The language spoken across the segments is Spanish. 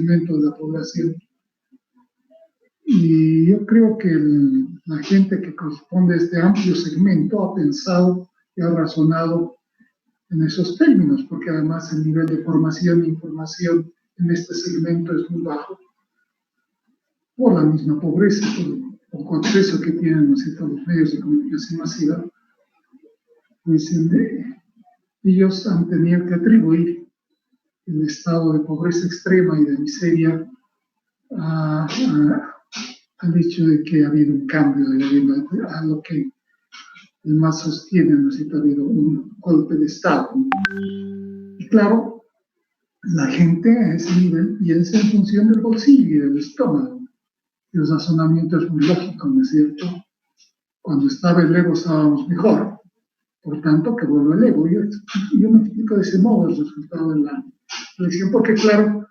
segmento de la población. Y yo creo que la gente que corresponde a este amplio segmento ha pensado y ha razonado en esos términos, porque además el nivel de formación e información en este segmento es muy bajo, por la misma pobreza, por el poco acceso que tienen, ¿no es cierto?, a los medios de comunicación masiva. Pues ellos han tenido que atribuir el estado de pobreza extrema y de miseria al hecho de que ha habido un cambio de gobierno, a lo que el MAS sostiene, ¿no es cierto?, ha habido un golpe de Estado. Y claro, la gente a ese nivel piensa en función del bolsillo y del estómago. El razonamiento es muy lógico, ¿no es cierto? Cuando estaba el ego estábamos mejor, por tanto que vuelva el ego. Yo me explico de ese modo el resultado de la elección, porque claro,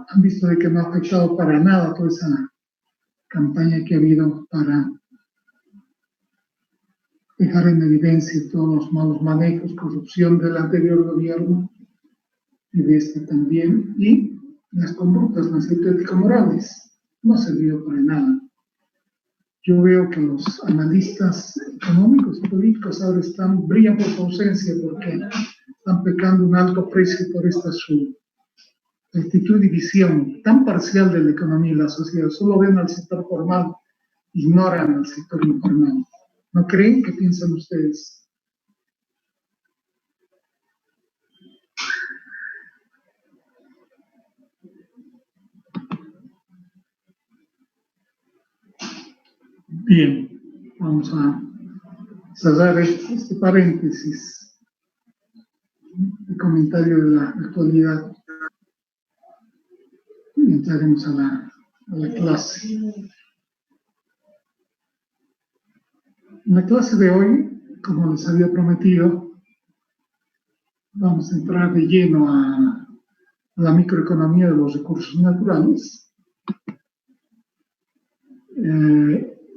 han visto de que no ha afectado para nada toda esa campaña que ha habido para dejar en evidencia todos los malos manejos, corrupción del anterior gobierno y de este también, y las conductas, ¿no es cierto?, ético-morales. No ha servido para nada. Yo veo que los analistas económicos y políticos ahora brillan por su ausencia porque están pecando un alto precio por esta su actitud y visión tan parcial de la economía y la sociedad. Solo ven al sector formal, ignoran al sector informal. ¿No creen? ¿Qué piensan ustedes? Bien, vamos a cerrar este paréntesis de comentario de la actualidad y entraremos a la clase. En la clase de hoy, como les había prometido, vamos a entrar de lleno a la microeconomía de los recursos naturales.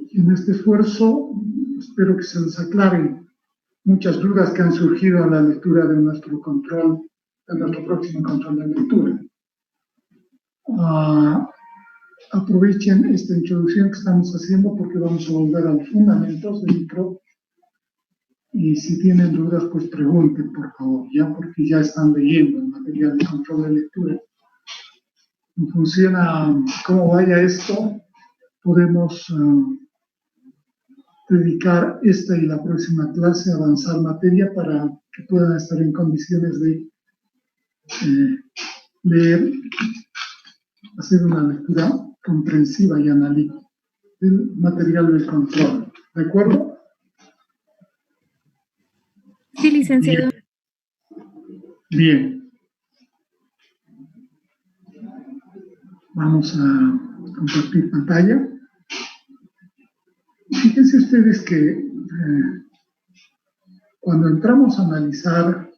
Y en este esfuerzo espero que se les aclaren muchas dudas que han surgido a la lectura de nuestro próximo control de lectura. Aprovechen esta introducción que estamos haciendo porque vamos a volver a los fundamentos de micro. Y si tienen dudas, pues pregunten, por favor, ya, porque ya están leyendo el material de control de lectura. En función a cómo vaya esto, podemos dedicar esta y la próxima clase a avanzar materia para que puedan estar en condiciones de leer, hacer una lectura comprensiva y analítica del material del control. ¿De acuerdo? Sí, licenciado. Bien. Vamos a compartir pantalla. Fíjense ustedes que cuando entramos a analizar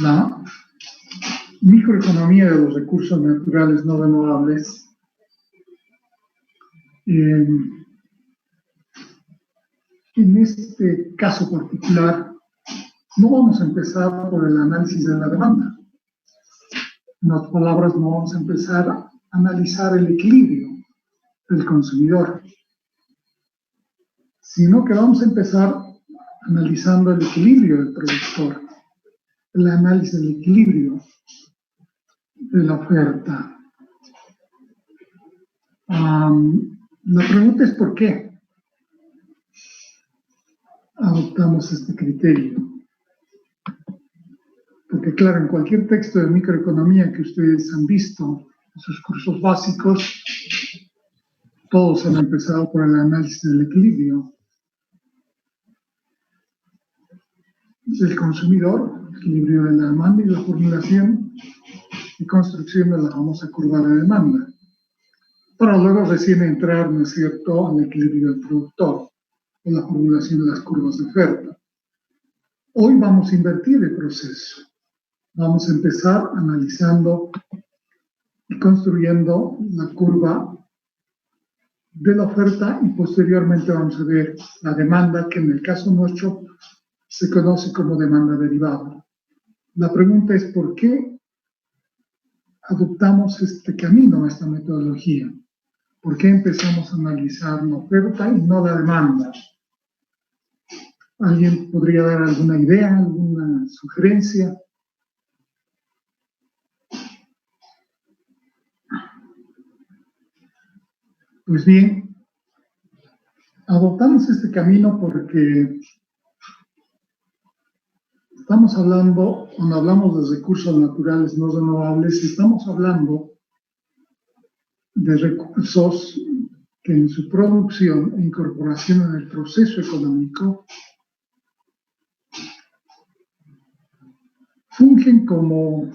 la microeconomía de los recursos naturales no renovables, en este caso particular, no vamos a empezar por el análisis de la demanda. En otras palabras, no vamos a empezar a analizar el equilibrio del consumidor, sino que vamos a empezar analizando el equilibrio del productor, el análisis del equilibrio de la oferta. La pregunta es ¿por qué adoptamos este criterio? Porque claro, en cualquier texto de microeconomía que ustedes han visto en sus cursos básicos, todos han empezado por el análisis del equilibrio del consumidor, equilibrio de la demanda y la formulación y construcción de la famosa curva de demanda, para luego recién entrar, ¿no es cierto?, al equilibrio del productor, en la formulación de las curvas de oferta. Hoy vamos a invertir el proceso. Vamos a empezar analizando y construyendo la curva de la oferta y posteriormente vamos a ver la demanda, que en el caso nuestro se conoce como demanda derivada. La pregunta es ¿por qué adoptamos este camino, esta metodología? ¿Por qué empezamos a analizar la oferta y no la demanda? ¿Alguien podría dar alguna idea, alguna sugerencia? Pues bien, adoptamos este camino porque estamos hablando, cuando hablamos de recursos naturales no renovables, estamos hablando de recursos que en su producción e incorporación en el proceso económico fungen como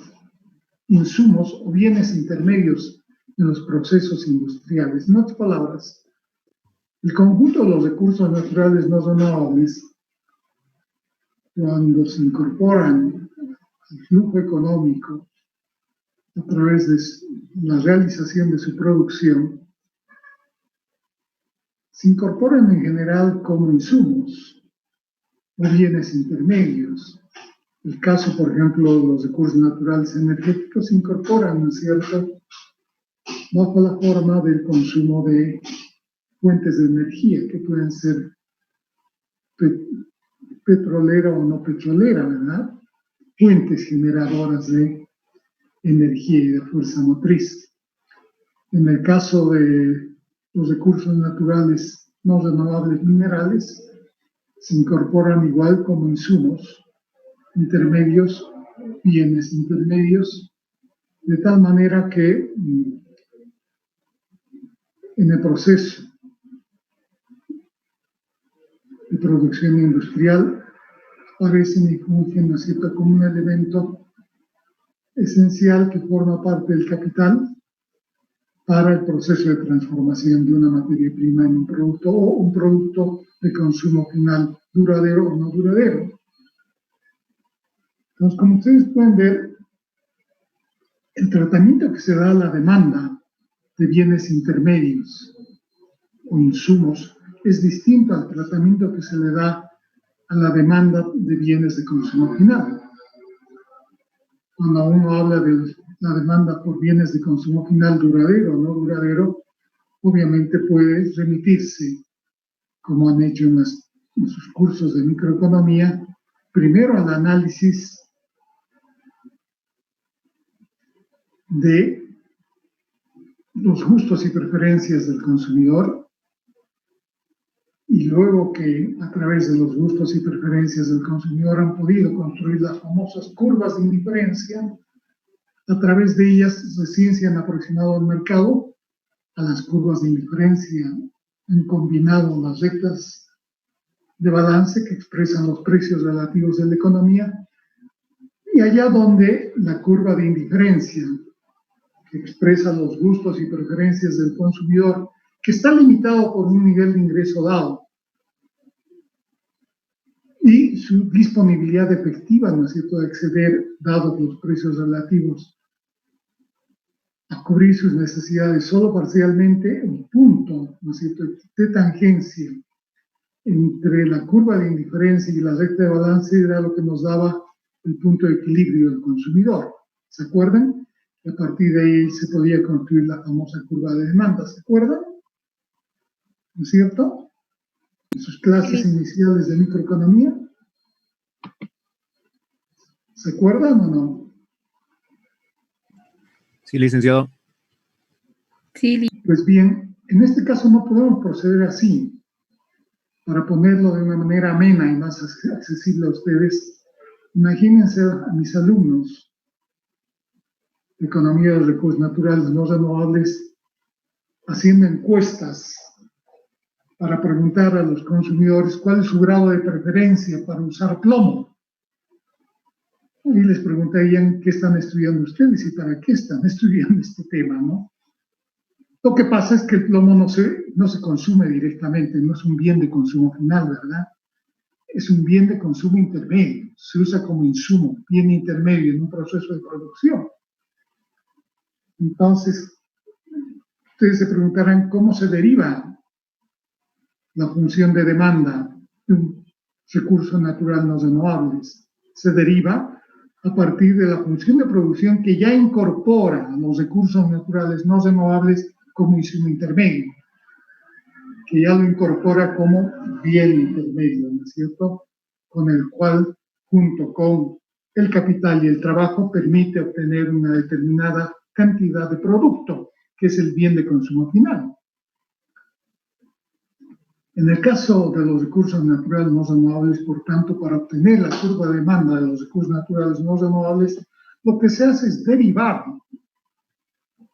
insumos o bienes intermedios en los procesos industriales. En otras palabras, el conjunto de los recursos naturales no renovables, cuando se incorporan al flujo económico a través de la realización de su producción, se incorporan en general como insumos o bienes intermedios. El caso, por ejemplo, de los recursos naturales energéticos se incorporan, ¿no es cierto?, bajo la forma del consumo de fuentes de energía, que pueden ser petrolera o no petrolera, ¿verdad? Fuentes generadoras de energía y de fuerza motriz. En el caso de los recursos naturales no renovables minerales, se incorporan igual como insumos intermedios, bienes intermedios, de tal manera que en el proceso de producción industrial aparecen y fungen, ¿no es cierto?, como un elemento esencial que forma parte del capital para el proceso de transformación de una materia prima en un producto o un producto de consumo final duradero o no duradero. Entonces, como ustedes pueden ver, el tratamiento que se da a la demanda de bienes intermedios o insumos es distinto al tratamiento que se le da a la demanda de bienes de consumo final. Cuando uno habla de la demanda por bienes de consumo final duradero o no duradero, obviamente puede remitirse, como han hecho en sus cursos de microeconomía, primero al análisis de los gustos y preferencias del consumidor, y luego que a través de los gustos y preferencias del consumidor han podido construir las famosas curvas de indiferencia, a través de ellas recién se han aproximado al mercado a las curvas de indiferencia, han combinado las rectas de balance que expresan los precios relativos de la economía, y allá donde la curva de indiferencia que expresa los gustos y preferencias del consumidor, que está limitado por un nivel de ingreso dado y su disponibilidad efectiva, ¿no es cierto?, de acceder, dados los precios relativos, a cubrir sus necesidades solo parcialmente, el punto, ¿no es cierto?, de tangencia entre la curva de indiferencia y la recta de balance era lo que nos daba el punto de equilibrio del consumidor. ¿Se acuerdan? Y a partir de ahí se podía construir la famosa curva de demanda. ¿Se acuerdan? ¿No es cierto? En sus clases iniciales de microeconomía. ¿Se acuerdan o no? Sí, licenciado. Sí. Pues bien, en este caso no podemos proceder así. Para ponerlo de una manera amena y más accesible a ustedes, imagínense a mis alumnos de Economía de Recursos Naturales no renovables haciendo encuestas para preguntar a los consumidores cuál es su grado de preferencia para usar plomo. Y les preguntarían qué están estudiando ustedes y para qué están estudiando este tema, ¿no? Lo que pasa es que el plomo no se consume directamente, no es un bien de consumo final, ¿verdad? Es un bien de consumo intermedio, se usa como insumo, bien intermedio en un proceso de producción. Entonces, ustedes se preguntarán cómo se deriva la función de demanda de un recurso natural no renovable. Se deriva a partir de la función de producción que ya incorpora a los recursos naturales no renovables como insumo intermedio, que ya lo incorpora como bien intermedio, ¿no es cierto? Con el cual, junto con el capital y el trabajo, permite obtener una determinada cantidad de producto, que es el bien de consumo final. En el caso de los recursos naturales no renovables, por tanto, para obtener la curva de demanda de los recursos naturales no renovables, lo que se hace es derivar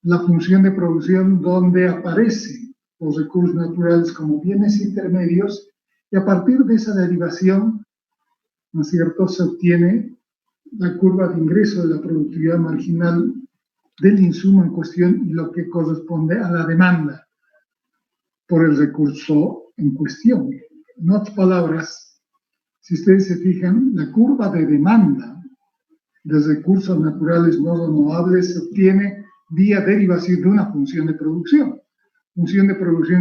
la función de producción donde aparecen los recursos naturales como bienes intermedios, y a partir de esa derivación, ¿no es cierto?, se obtiene la curva de ingreso de la productividad marginal del insumo en cuestión y lo que corresponde a la demanda por el recurso en cuestión. En otras palabras, si ustedes se fijan, la curva de demanda de recursos naturales no renovables se obtiene vía derivación de una función de producción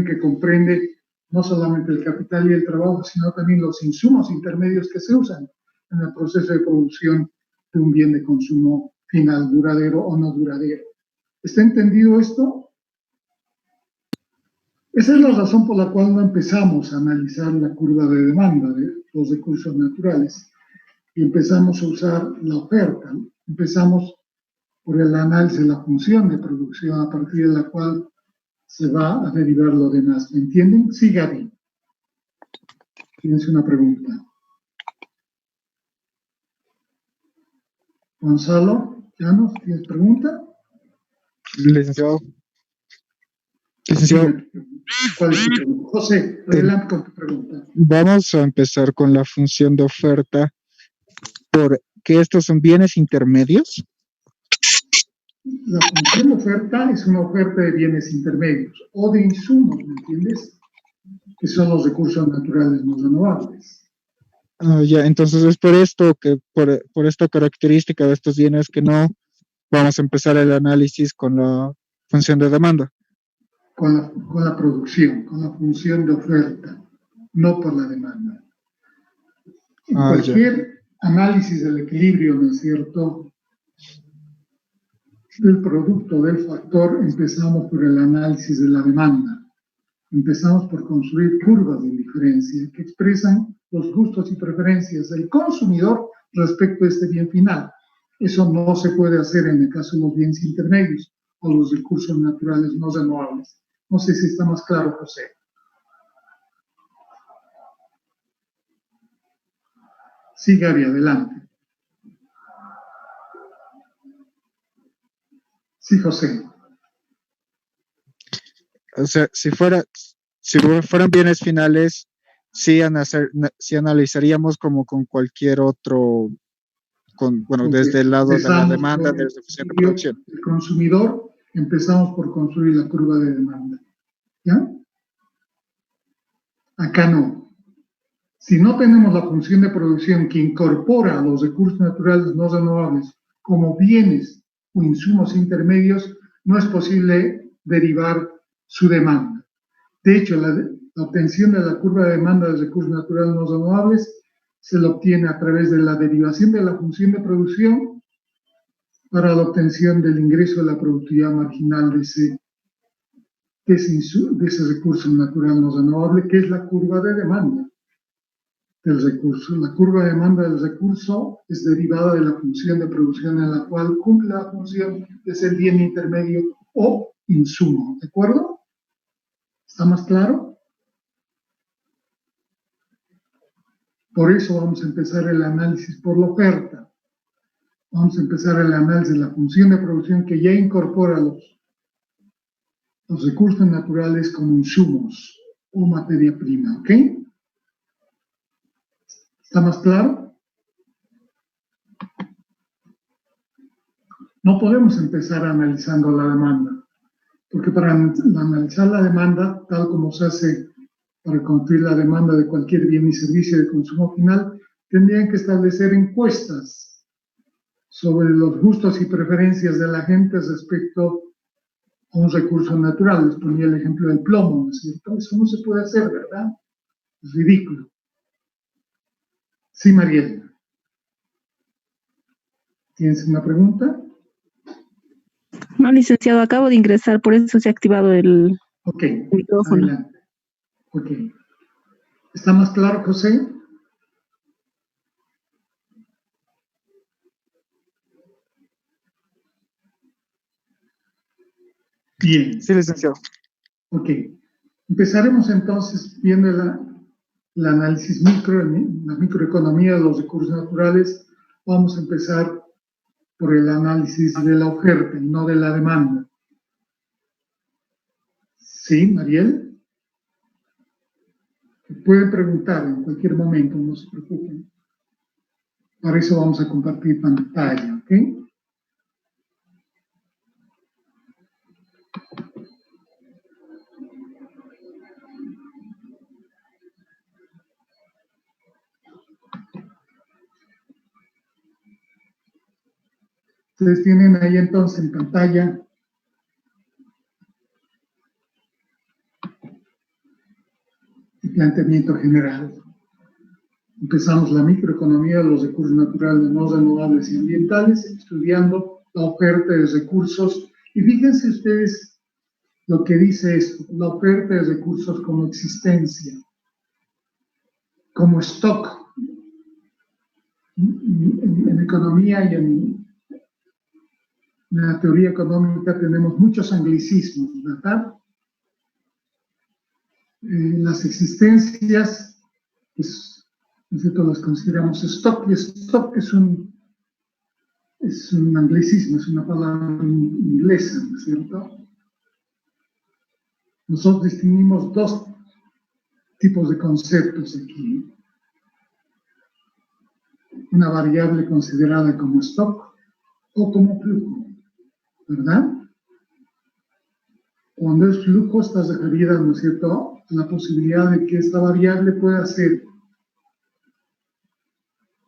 que comprende no solamente el capital y el trabajo, sino también los insumos intermedios que se usan en el proceso de producción de un bien de consumo final, duradero o no duradero. ¿Está entendido esto? Esa es la razón por la cual no empezamos a analizar la curva de demanda de los recursos naturales y empezamos a usar la oferta. Empezamos por el análisis de la función de producción a partir de la cual se va a derivar lo demás. ¿Me entienden? Sí, Gaby. Tienes una pregunta. Gonzalo, ¿Llanos, tienes pregunta? Licenciado. ¿Cuál es tu pregunta? José, adelante con tu pregunta. Vamos a empezar con la función de oferta, porque estos son bienes intermedios. La función de oferta es una oferta de bienes intermedios o de insumos, ¿me entiendes? Que son los recursos naturales no renovables. Ya, entonces es por esto que, por esta característica de estos bienes que no vamos a empezar el análisis con la función de demanda. Con la producción, con la función de oferta, no por la demanda. En cualquier análisis del equilibrio, ¿no es cierto?, del producto, del factor, empezamos por el análisis de la demanda. Empezamos por construir curvas de diferencia que expresan los gustos y preferencias del consumidor respecto a este bien final. Eso no se puede hacer en el caso de los bienes intermedios o los recursos naturales no renovables. No sé si está más claro, José. Sí, Gaby, adelante. Sí, José. O sea, si fueran bienes finales, sí analizaríamos como con cualquier otro, desde el lado de la demanda, desde la función de producción. El consumidor, empezamos por construir la curva de demanda. ¿Ya? Acá no. Si no tenemos la función de producción que incorpora los recursos naturales no renovables como bienes o insumos intermedios, no es posible derivar su demanda. De hecho, la obtención de la curva de demanda de recursos naturales no renovables se lo obtiene a través de la derivación de la función de producción para la obtención del ingreso de la productividad marginal de ese recurso natural no renovable, que es la curva de demanda del recurso. La curva de demanda del recurso es derivada de la función de producción en la cual cumple la función de ser bien intermedio o insumo. ¿De acuerdo? ¿Está más claro? Por eso vamos a empezar el análisis por la oferta. Vamos a empezar el análisis de la función de producción que ya incorpora los recursos naturales como insumos o materia prima. ¿Ok? ¿Está más claro? No podemos empezar analizando la demanda, porque para analizar la demanda, tal como se hace para construir la demanda de cualquier bien y servicio de consumo final, tendrían que establecer encuestas sobre los gustos y preferencias de la gente respecto a un recurso natural. Les ponía el ejemplo del plomo, ¿no es cierto? Eso no se puede hacer, ¿verdad? Es ridículo. Sí, Mariela. ¿Tienes una pregunta? No, licenciado, acabo de ingresar, por eso se ha activado el Ok, micrófono. adelante. Ok. ¿Está más claro, José? Bien. Sí, licenciado. Ok. Empezaremos entonces viendo el análisis micro, la microeconomía de los recursos naturales. Vamos a empezar por el análisis de la oferta y no de la demanda. ¿Sí, Mariel? Pueden preguntar en cualquier momento, no se preocupen. Para eso vamos a compartir pantalla, ¿ok? Ustedes tienen ahí entonces en pantalla el planteamiento general. Empezamos la microeconomía de los recursos naturales no renovables y ambientales, estudiando la oferta de recursos. Y fíjense ustedes lo que dice esto, la oferta de recursos como existencia, como stock. En economía y en la teoría económica tenemos muchos anglicismos, ¿verdad? Las existencias, pues, nosotros las consideramos stock, y stock es un anglicismo, es una palabra inglesa, ¿no es cierto? Nosotros distinguimos dos tipos de conceptos aquí. Una variable considerada como stock o como flujo, ¿verdad? Cuando es flujo estás referida, ¿no es cierto?, a la posibilidad de que esta variable pueda ser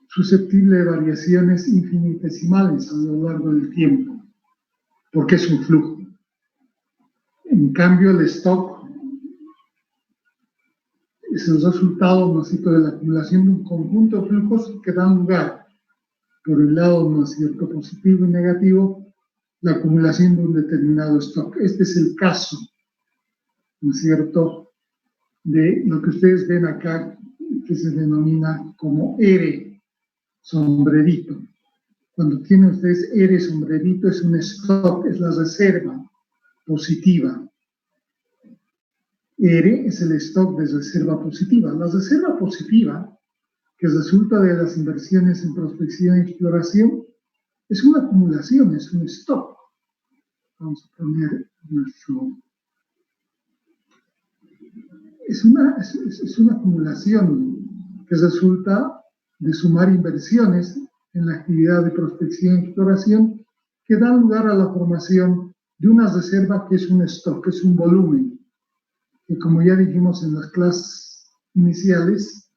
susceptible de variaciones infinitesimales a lo largo del tiempo, porque es un flujo. En cambio, el stock es el resultado, ¿no es cierto?, de la acumulación de un conjunto de flujos que dan lugar, por un lado, ¿no es cierto?, positivo y negativo, la acumulación de un determinado stock. Este es el caso, ¿no es cierto?, de lo que ustedes ven acá, que se denomina como R, sombrerito. Cuando tienen ustedes R, sombrerito, es un stock, es la reserva positiva. R es el stock de reserva positiva. La reserva positiva, que resulta de las inversiones en prospección y exploración, es una acumulación, es un stock. Vamos a poner nuestro... Es una acumulación que resulta de sumar inversiones en la actividad de prospección y exploración que dan lugar a la formación de una reserva que es un stock, que es un volumen, que como ya dijimos en las clases iniciales,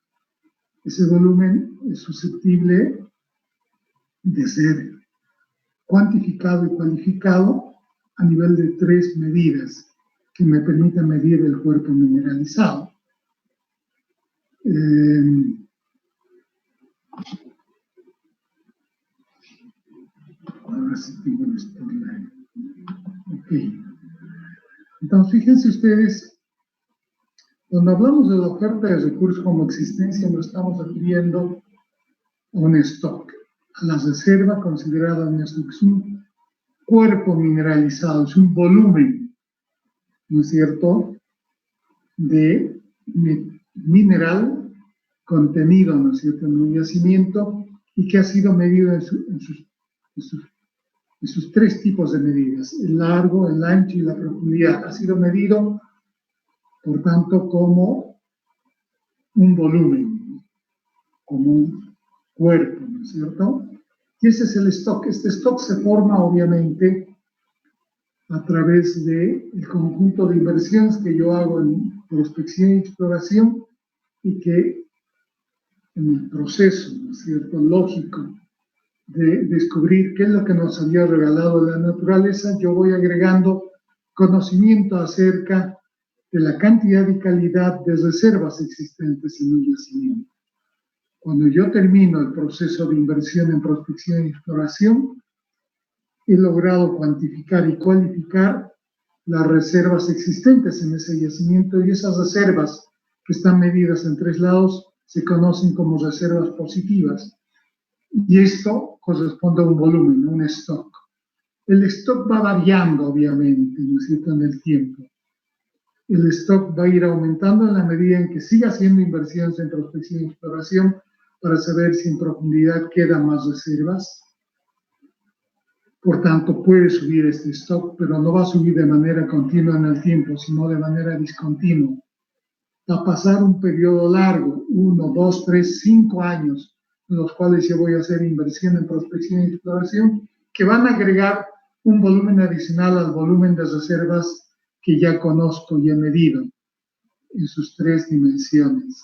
ese volumen es susceptible de ser cuantificado y cualificado a nivel de 3 medidas que me permiten medir el cuerpo mineralizado. Ahora sí tengo el storyline. Ok. Entonces, fíjense ustedes, cuando hablamos de la oferta de recursos como existencia, nos estamos refiriendo a un stock, a la reserva considerada un stock. Es un cuerpo mineralizado, es un volumen, ¿no es cierto?, de mineral contenido, ¿no es cierto?, en un yacimiento y que ha sido medido en sus 3 tipos de medidas, el largo, el ancho y la profundidad. Ha sido medido, por tanto, como un volumen, como un cuerpo, ¿no es cierto? Y ese es el stock. Este stock se forma, obviamente, a través del conjunto de inversiones que yo hago en prospección y exploración y que en el proceso, ¿no es cierto?, lógico de descubrir qué es lo que nos había regalado la naturaleza, yo voy agregando conocimiento acerca de la cantidad y calidad de reservas existentes en un yacimiento. Cuando yo termino el proceso de inversión en prospección y exploración, he logrado cuantificar y cualificar las reservas existentes en ese yacimiento, y esas reservas que están medidas en 3 lados se conocen como reservas positivas. Y esto corresponde a un volumen, a un stock. El stock va variando, obviamente, ¿no es cierto?, en el tiempo. El stock va a ir aumentando en la medida en que siga haciendo inversiones en prospección y exploración para saber si en profundidad quedan más reservas. Por tanto, puede subir este stock, pero no va a subir de manera continua en el tiempo, sino de manera discontinua. Va a pasar un periodo largo, 1, 2, 3, 5 años, en los cuales yo voy a hacer inversión en prospección y exploración, que van a agregar un volumen adicional al volumen de reservas que ya conozco y he medido en sus 3 dimensiones.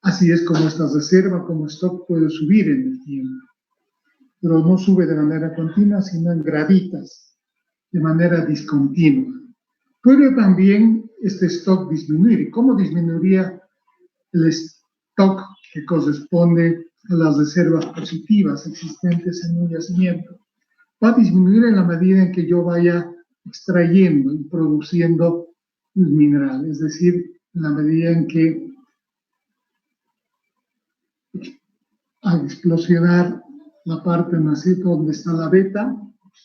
Así es como esta reserva, como stock, puede subir en el tiempo, pero no sube de manera continua, sino en graditas, de manera discontinua. Puede también este stock disminuir. ¿Y cómo disminuiría el stock que corresponde a las reservas positivas existentes en un yacimiento? Va a disminuir en la medida en que yo vaya extrayendo y produciendo el mineral, es decir, en la medida en que al explosionar la parte maciza donde está la beta,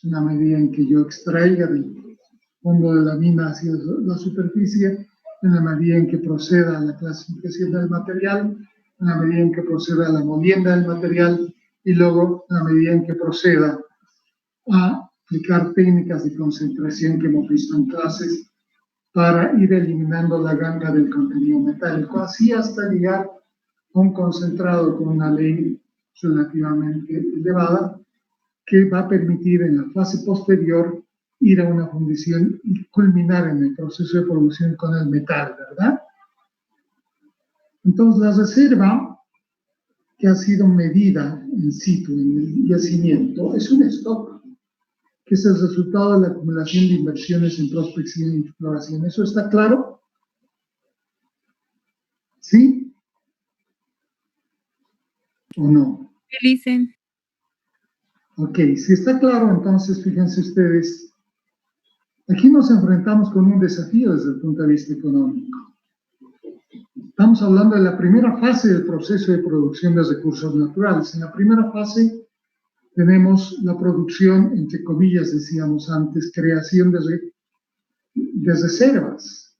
en la medida en que yo extraiga del fondo de la mina hacia la superficie, en la medida en que proceda a la clasificación del material, en la medida en que proceda a la molienda del material, y luego en la medida en que proceda a aplicar técnicas de concentración que hemos visto en clases para ir eliminando la ganga del contenido metálico, así hasta llegar a un concentrado con una ley relativamente elevada que va a permitir en la fase posterior ir a una fundición y culminar en el proceso de producción con el metal, ¿verdad? Entonces, la reserva que ha sido medida in situ en el yacimiento es un stock, que es el resultado de la acumulación de inversiones en prospección y exploración. ¿Eso está claro? ¿Sí? ¿O no? Dicen. Ok, si está claro, entonces fíjense ustedes, aquí nos enfrentamos con un desafío desde el punto de vista económico. Estamos hablando de la primera fase del proceso de producción de recursos naturales. En la primera fase tenemos la producción, entre comillas decíamos antes, creación de reservas.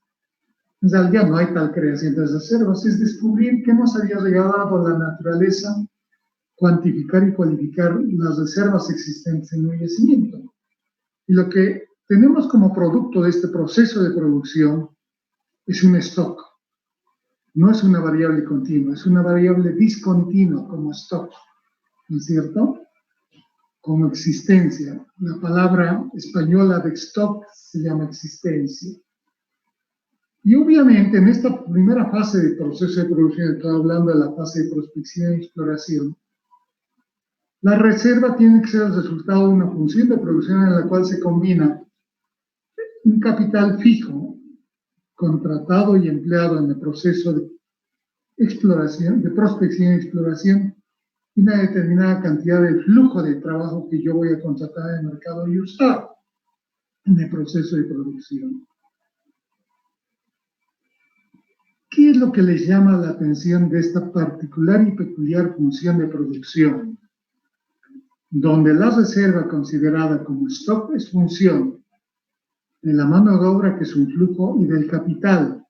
En realidad no hay tal creación de reservas, es descubrir qué nos había regalado la naturaleza, cuantificar y cualificar las reservas existentes en un yacimiento. Y lo que tenemos como producto de este proceso de producción es un stock. No es una variable continua, es una variable discontinua como stock, ¿no es cierto? Como existencia. La palabra española de stock se llama existencia. Y obviamente en esta primera fase del proceso de producción, estoy hablando de la fase de prospección y exploración, la reserva tiene que ser el resultado de una función de producción en la cual se combina un capital fijo, contratado y empleado en el proceso de exploración, de prospección y exploración, y una determinada cantidad de flujo de trabajo que yo voy a contratar en el mercado y usar en el proceso de producción. ¿Qué es lo que les llama la atención de esta particular y peculiar función de producción? Donde la reserva considerada como stock es función de la mano de obra, que es un flujo, y del capital,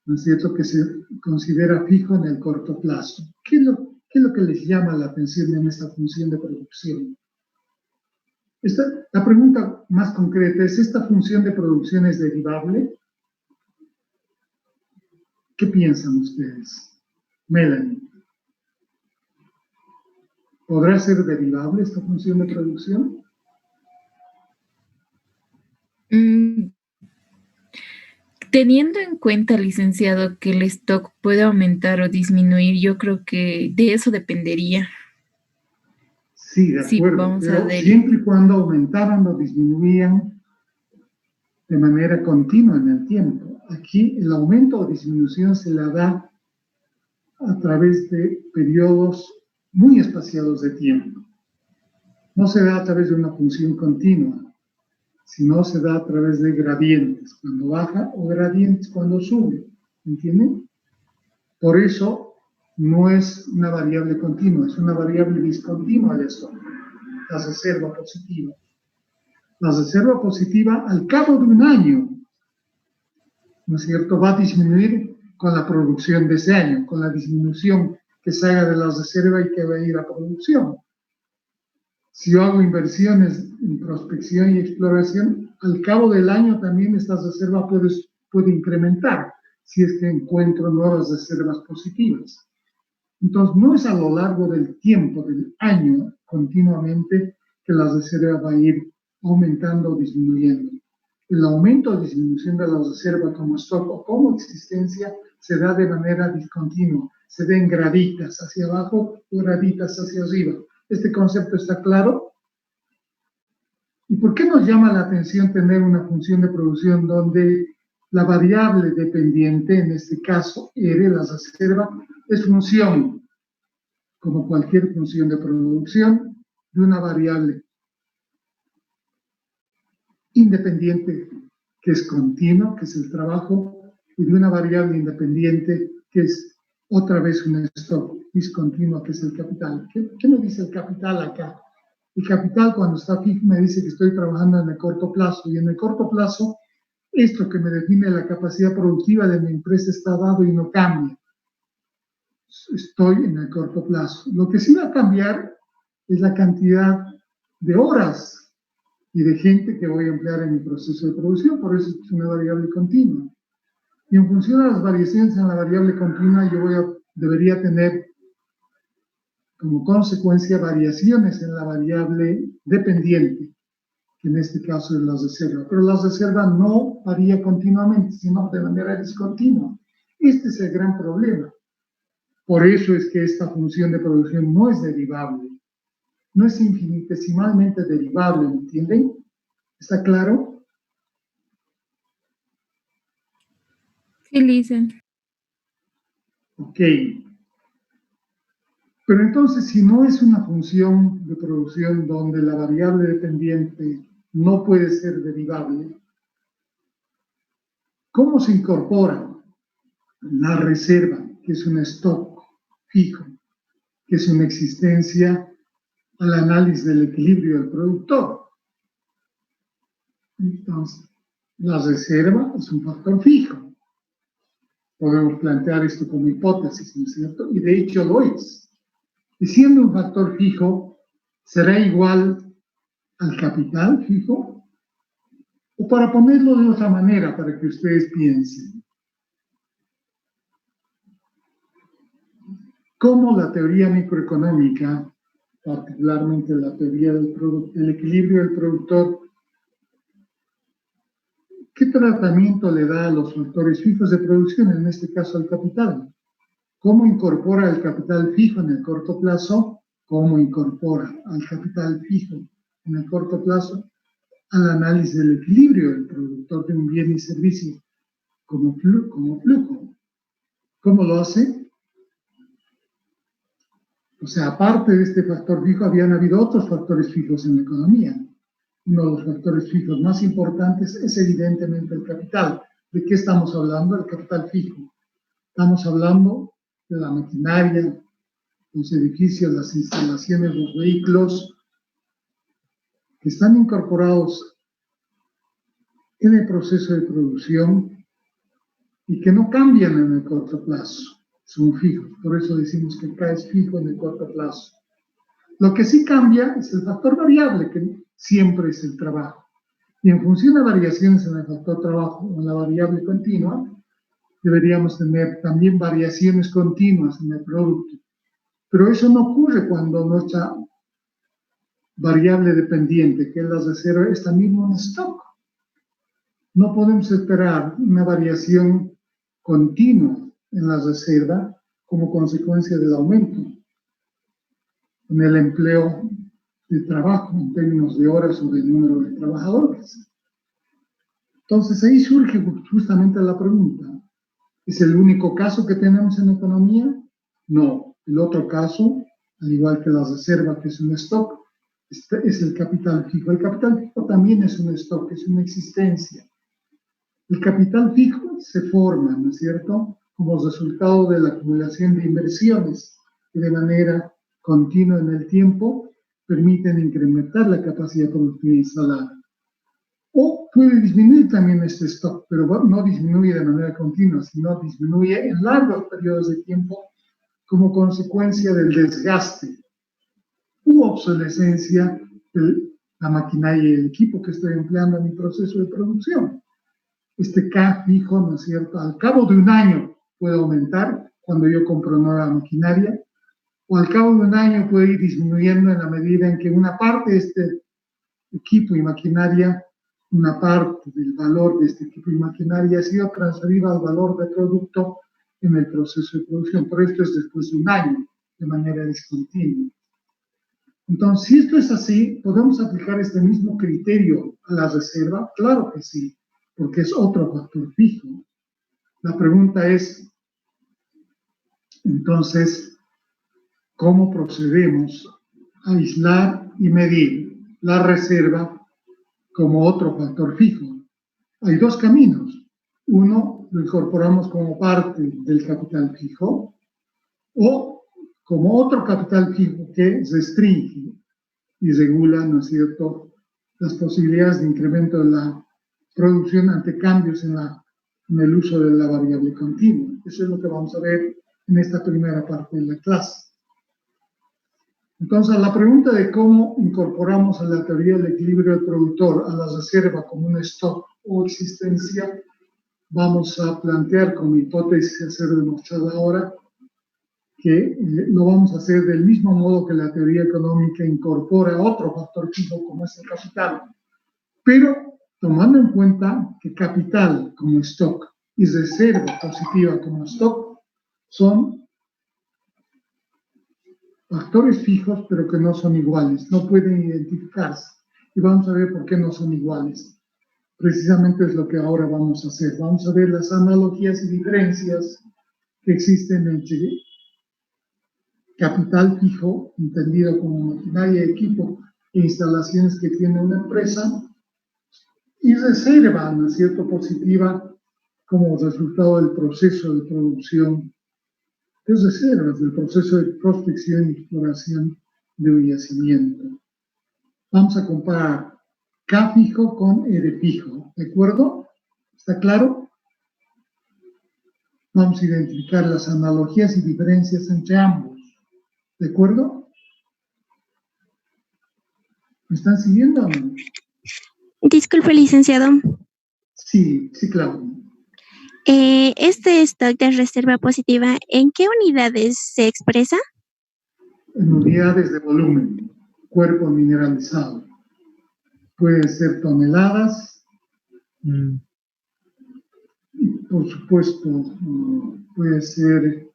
¿no es cierto?, que se considera fijo en el corto plazo. ¿Qué es lo que les llama la atención en esta función de producción? La pregunta más concreta es, ¿esta función de producción es derivable? ¿Qué piensan ustedes? Melanie. ¿Podrá ser derivable esta función de producción? Teniendo en cuenta, licenciado, que el stock puede aumentar o disminuir, yo creo que de eso dependería. Sí, de acuerdo, vamos pero a ver. siempre y cuando aumentaran o disminuían de manera continua en el tiempo. Aquí el aumento o disminución se la da a través de periodos muy espaciados de tiempo. No se da a través de una función continua, sino se da a través de gradientes cuando baja o gradientes cuando sube. ¿Entienden? Por eso no es una variable continua, es una variable discontinua de esto, la reserva positiva. La reserva positiva al cabo de un año, ¿no es cierto?, va a disminuir con la producción de ese año, con la disminución que se haga de la reserva y que va a ir a producción. Si yo hago inversiones en prospección y exploración, al cabo del año también esta reserva puede incrementar si es que encuentro nuevas reservas positivas. Entonces, no es a lo largo del tiempo, del año, continuamente, que la reserva va a ir aumentando o disminuyendo. El aumento o disminución de la reserva como stock o como existencia se da de manera discontinua, se da en graditas hacia abajo o graditas hacia arriba. ¿Este concepto está claro? ¿Y por qué nos llama la atención tener una función de producción donde la variable dependiente, en este caso R, la reserva, es función, como cualquier función de producción, de una variable independiente que es continua, que es el trabajo, y de una variable independiente que es otra vez un stock discontinuo, que es el capital. ¿Qué me dice el capital acá? El capital, cuando está fijo, me dice que estoy trabajando en el corto plazo, y en el corto plazo, esto que me define la capacidad productiva de mi empresa está dado y no cambia. Estoy en el corto plazo. Lo que sí va a cambiar es la cantidad de horas y de gente que voy a emplear en mi proceso de producción, por eso es una variable continua. Y en función de las variaciones en la variable continua, yo debería tener como consecuencia variaciones en la variable dependiente, que en este caso es la reserva. Pero la reserva no varía continuamente, sino de manera discontinua. Este es el gran problema. Por eso es que esta función de producción no es derivable. No es infinitesimalmente derivable, ¿me entienden? ¿Está claro? Sí, Lisa. Ok. Pero entonces, si no es una función de producción donde la variable dependiente no puede ser derivable, ¿cómo se incorpora la reserva, que es un stock fijo, que es una existencia, al análisis del equilibrio del productor? Entonces, la reserva es un factor fijo. Podemos plantear esto como hipótesis, ¿no es cierto? Y de hecho lo es. Y siendo un factor fijo, ¿será igual al capital fijo? O para ponerlo de otra manera, para que ustedes piensen, cómo la teoría microeconómica, particularmente la teoría del equilibrio del productor, ¿qué tratamiento le da a los factores fijos de producción, en este caso al capital? ¿Cómo incorpora el capital fijo en el corto plazo? ¿Cómo incorpora al capital fijo en el corto plazo al análisis del equilibrio del productor de un bien y servicio como flujo? ¿Cómo lo hace? O sea, aparte de este factor fijo, habían habido otros factores fijos en la economía. Uno de los factores fijos más importantes es evidentemente el capital. ¿De qué estamos hablando? El capital fijo. Estamos hablando de la maquinaria, los edificios, las instalaciones, los vehículos, que están incorporados en el proceso de producción y que no cambian en el corto plazo, son fijos. Por eso decimos que acá es fijo en el corto plazo. Lo que sí cambia es el factor variable, que siempre es el trabajo. Y en función de variaciones en el factor trabajo o en la variable continua, deberíamos tener también variaciones continuas en el producto. Pero eso no ocurre cuando nuestra variable dependiente, que es la reserva, está mismo en stock. No podemos esperar una variación continua en la reserva como consecuencia del aumento en el empleo de trabajo en términos de horas o de número de trabajadores. Entonces ahí surge justamente la pregunta: ¿es el único caso que tenemos en economía? No. El otro caso, al igual que la reserva, que es un stock, es el capital fijo. El capital fijo también es un stock, es una existencia. El capital fijo se forma, ¿no es cierto?, como resultado de la acumulación de inversiones que de manera continua en el tiempo permiten incrementar la capacidad productiva instalada. O puede disminuir también este stock, pero no disminuye de manera continua, sino disminuye en largos periodos de tiempo como consecuencia del desgaste u obsolescencia de la maquinaria y el equipo que estoy empleando en mi proceso de producción. Este K fijo, ¿no es cierto?, al cabo de un año puede aumentar cuando yo compro nueva maquinaria, o al cabo de un año puede ir disminuyendo en la medida en que una parte de este equipo y maquinaria, una parte del valor de este equipo y maquinaria ha sido transferida al valor del producto en el proceso de producción. Pero esto es después de un año, de manera discontinua. Entonces, si esto es así, ¿podemos aplicar este mismo criterio a la reserva? Claro que sí, porque es otro factor fijo. La pregunta es, entonces, ¿cómo procedemos a aislar y medir la reserva como otro factor fijo? Hay dos caminos. Uno, lo incorporamos como parte del capital fijo, o como otro capital fijo que restringe y regula, ¿no es cierto?, las posibilidades de incremento de la producción ante cambios en el uso de la variable continua. Eso es lo que vamos a ver en esta primera parte de la clase. Entonces, la pregunta de cómo incorporamos a la teoría del equilibrio del productor a la reserva como un stock o existencia, vamos a plantear como hipótesis a ser demostrada ahora que lo vamos a hacer del mismo modo que la teoría económica incorpora otro factor fijo como es el capital, pero tomando en cuenta que capital como stock y reserva positiva como stock son factores fijos, pero que no son iguales, no pueden identificarse. Y vamos a ver por qué no son iguales. Precisamente es lo que ahora vamos a hacer. Vamos a ver las analogías y diferencias que existen entre capital fijo, entendido como maquinaria, equipo e instalaciones que tiene una empresa, y reserva, ¿no es cierto?, positiva como resultado del proceso de producción de reservas, del proceso de prospección y exploración de un yacimiento. Vamos a comparar K fijo con R fijo, ¿de acuerdo? ¿Está claro? Vamos a identificar las analogías y diferencias entre ambos, ¿de acuerdo? ¿Me están siguiendo o no? Disculpe, licenciado. Sí, claro. Este stock de reserva positiva, ¿en qué unidades se expresa? En unidades de volumen, cuerpo mineralizado. Pueden ser toneladas, y por supuesto puede ser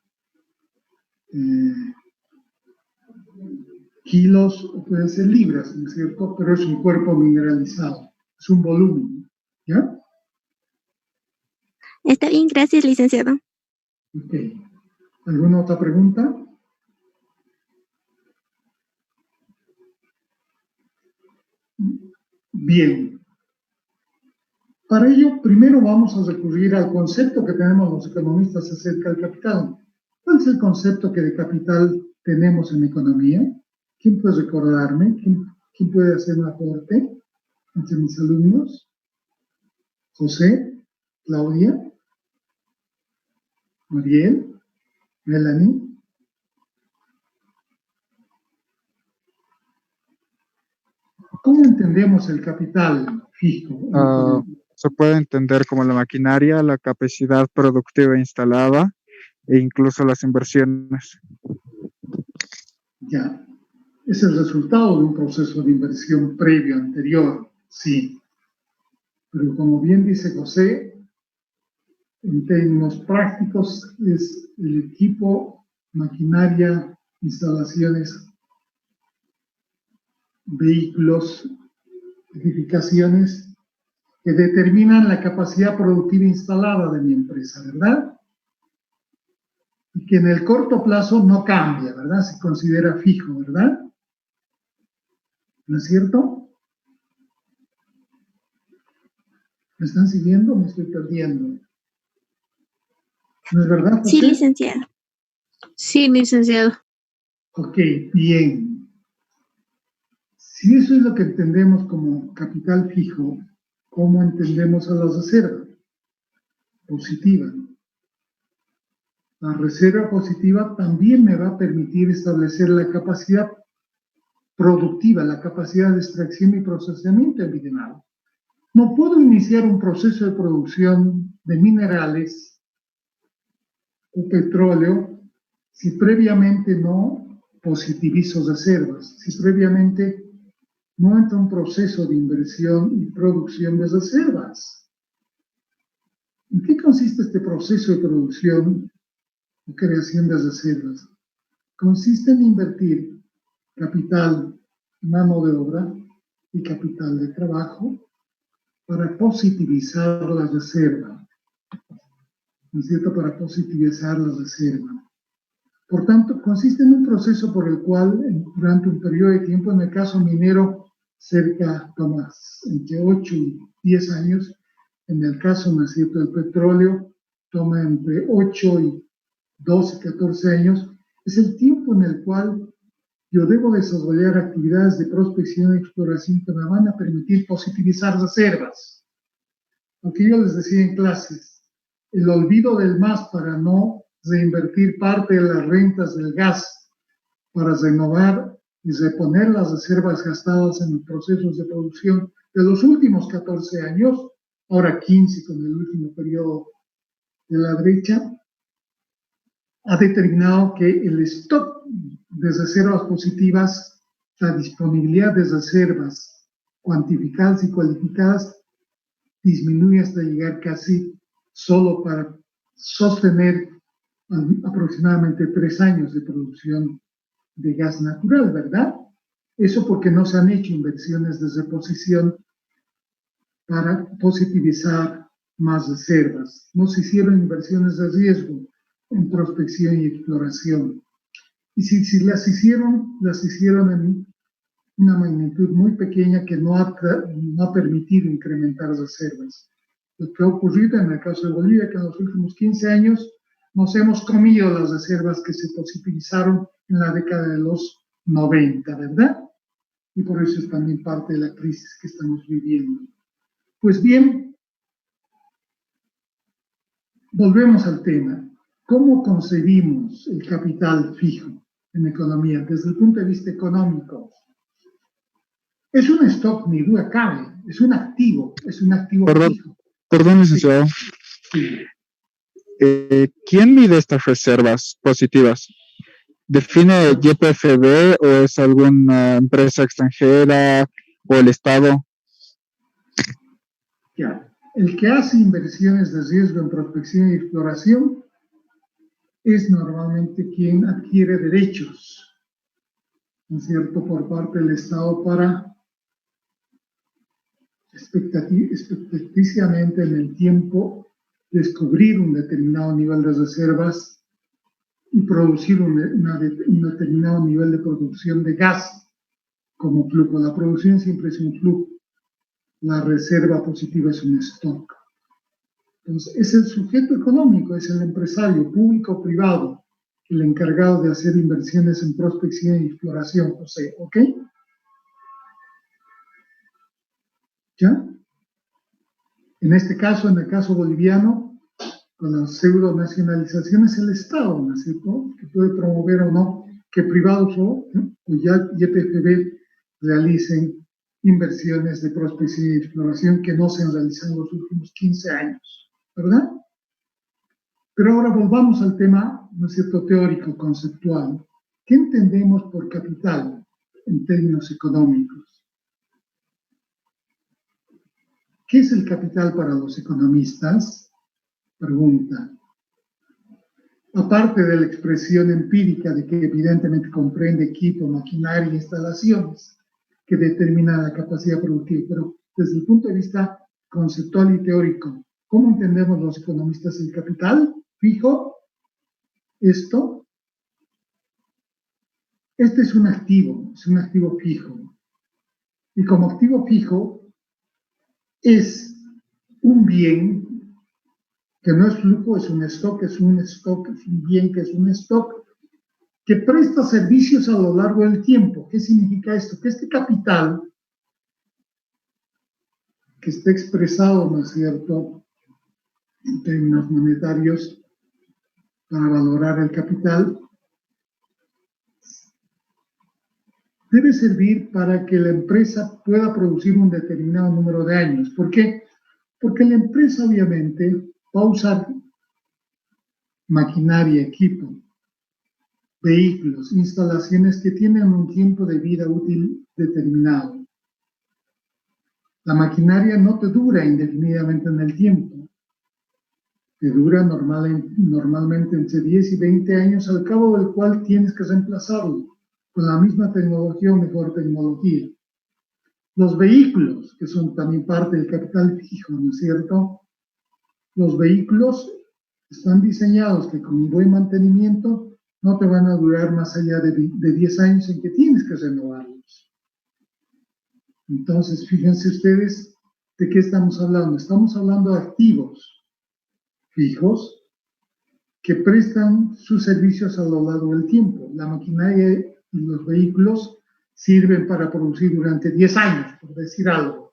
kilos o pueden ser libras, ¿no es cierto? Pero es un cuerpo mineralizado, es un volumen, ¿ya? Está bien, gracias, licenciado. Ok. ¿Alguna otra pregunta? Bien. Para ello, primero vamos a recurrir al concepto que tenemos los economistas acerca del capital. ¿Cuál es el concepto que de capital tenemos en economía? ¿Quién puede recordarme? ¿Quién puede hacer un aporte entre mis alumnos? José, Claudia, Mariel, Melanie. ¿Cómo entendemos el capital fijo? Se puede entender como la maquinaria, la capacidad productiva instalada e incluso las inversiones. Ya, es el resultado de un proceso de inversión previo, anterior, sí. Pero como bien dice José, en términos prácticos es el equipo, maquinaria, instalaciones, vehículos, edificaciones que determinan la capacidad productiva instalada de mi empresa, ¿verdad? y que en el corto plazo no cambia, ¿verdad? Se considera fijo, ¿verdad? ¿No es cierto? ¿Me están siguiendo o me estoy perdiendo? ¿No es verdad, José? Sí, licenciado. Sí, licenciado. Ok, bien. Si eso es lo que entendemos como capital fijo, ¿cómo entendemos a la reserva positiva? La reserva positiva también me va a permitir establecer la capacidad productiva, la capacidad de extracción y procesamiento de mineral. No puedo iniciar un proceso de producción de minerales o petróleo si previamente no positivizo reservas, si previamente no entra un proceso de inversión y producción de reservas. ¿En qué consiste este proceso de producción o creación de reservas? Consiste en invertir capital, mano de obra y capital de trabajo para positivizar la reserva, ¿no es cierto? Para positivizar la reserva. Por tanto, consiste en un proceso por el cual, durante un periodo de tiempo, en el caso minero, entre 8 y 10 años, en el caso, ¿no es cierto?, del petróleo, toma entre 8 y 12, 14 años, es el tiempo en el cual yo debo desarrollar actividades de prospección y exploración que me van a permitir positivizar reservas. Lo que yo les decía en clases, el olvido del MAS para no reinvertir parte de las rentas del gas para renovar y reponer las reservas gastadas en los procesos de producción de los últimos 14 años, ahora 15 con el último periodo de la derecha, ha determinado que el stock de reservas positivas, la disponibilidad de reservas cuantificadas y cualificadas, disminuye hasta llegar casi solo para sostener aproximadamente 3 años de producción de gas natural, ¿verdad? Eso porque no se han hecho inversiones de reposición para positivizar más reservas. No se hicieron inversiones de riesgo en prospección y exploración. Y si las hicieron en una magnitud muy pequeña que no ha permitido incrementar reservas. Lo que ha ocurrido en el caso de Bolivia, que en los últimos 15 años nos hemos comido las reservas que se positivizaron en la década de los 90, ¿verdad? Y por eso es también parte de la crisis que estamos viviendo. Pues bien, volvemos al tema. ¿Cómo concebimos el capital fijo en economía desde el punto de vista económico? Es un stock, ni duda cabe, es un activo fijo. Perdón, licenciado. Sí. ¿Quién mide estas reservas positivas? ¿Define YPFB o es alguna empresa extranjera o el Estado? Ya. El que hace inversiones de riesgo en prospección y exploración es normalmente quien adquiere derechos, ¿no es cierto?, por parte del Estado para expectativamente en el tiempo descubrir un determinado nivel de reservas y producir un determinado nivel de producción de gas como flujo. La producción siempre es un flujo, la reserva positiva es un stock. Entonces, es el sujeto económico, es el empresario público o privado, el encargado de hacer inversiones en prospección y exploración, José, ¿ok? ¿Ya? En este caso, en el caso boliviano, con las pseudo nacionalizaciones, el Estado, ¿no es cierto?, que puede promover o no que privados o ya YPFB realicen inversiones de prospección y exploración que no se han realizado en los últimos 15 años, ¿verdad? Pero ahora volvamos al tema, ¿no es cierto?, teórico, conceptual. ¿Qué entendemos por capital en términos económicos? ¿Qué es el capital para los economistas? Pregunta. Aparte de la expresión empírica de que evidentemente comprende equipo, maquinaria e instalaciones que determinan la capacidad productiva, pero desde el punto de vista conceptual y teórico, ¿cómo entendemos los economistas el capital fijo? Este es un activo fijo. Y como activo fijo es un bien que no es flujo, es un stock, es un bien que es un stock que presta servicios a lo largo del tiempo. ¿Qué significa esto? Que este capital que está expresado, ¿no es cierto?, en términos monetarios para valorar el capital, debe servir para que la empresa pueda producir un determinado número de años. ¿Por qué? Porque la empresa obviamente va a usar maquinaria, equipo, vehículos, instalaciones que tienen un tiempo de vida útil determinado. La maquinaria no te dura indefinidamente en el tiempo. Te dura normalmente entre 10 y 20 años, al cabo del cual tienes que reemplazarlo con la misma tecnología o mejor tecnología. Los vehículos, que son también parte del capital fijo, ¿no es cierto? Los vehículos están diseñados que con un buen mantenimiento no te van a durar más allá de 10 años en que tienes que renovarlos. Entonces, fíjense ustedes de qué estamos hablando. Estamos hablando de activos fijos que prestan sus servicios a lo largo del tiempo. La maquinaria y los vehículos sirven para producir durante 10 años, por decir algo.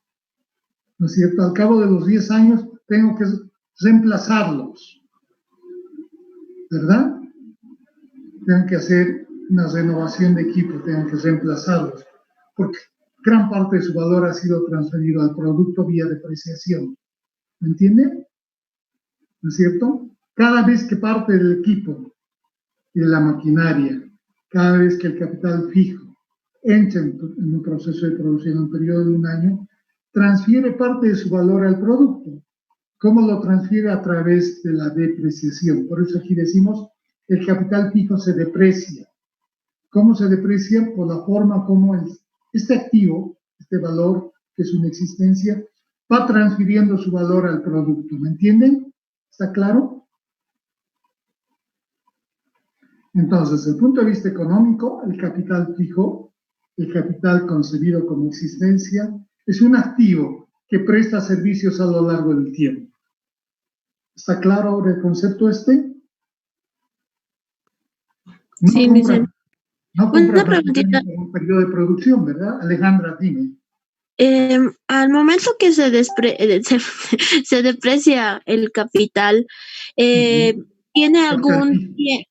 ¿No es cierto? Al cabo de los 10 años tengo que reemplazarlos, ¿verdad? Tengo que hacer una renovación de equipo, tengo que reemplazarlos, porque gran parte de su valor ha sido transferido al producto vía depreciación. ¿Me entiende? ¿No es cierto? Cada vez que parte del equipo y de la maquinaria, cada vez que el capital fijo entra en un proceso de producción en un periodo de un año, transfiere parte de su valor al producto. ¿Cómo lo transfiere? A través de la depreciación. Por eso aquí decimos, el capital fijo se deprecia. ¿Cómo se deprecia? Por la forma como este activo, este valor, que es una existencia, va transfiriendo su valor al producto. ¿Me entienden? ¿Está claro? Entonces, desde el punto de vista económico, el capital fijo, el capital concebido como existencia, es un activo que presta servicios a lo largo del tiempo. ¿Está claro ahora el concepto este? No Sí, compra, no compra una preguntita. en un periodo de producción, ¿verdad? Alejandra, dime. Al momento que se deprecia el capital, ¿tiene Capital algún fijo.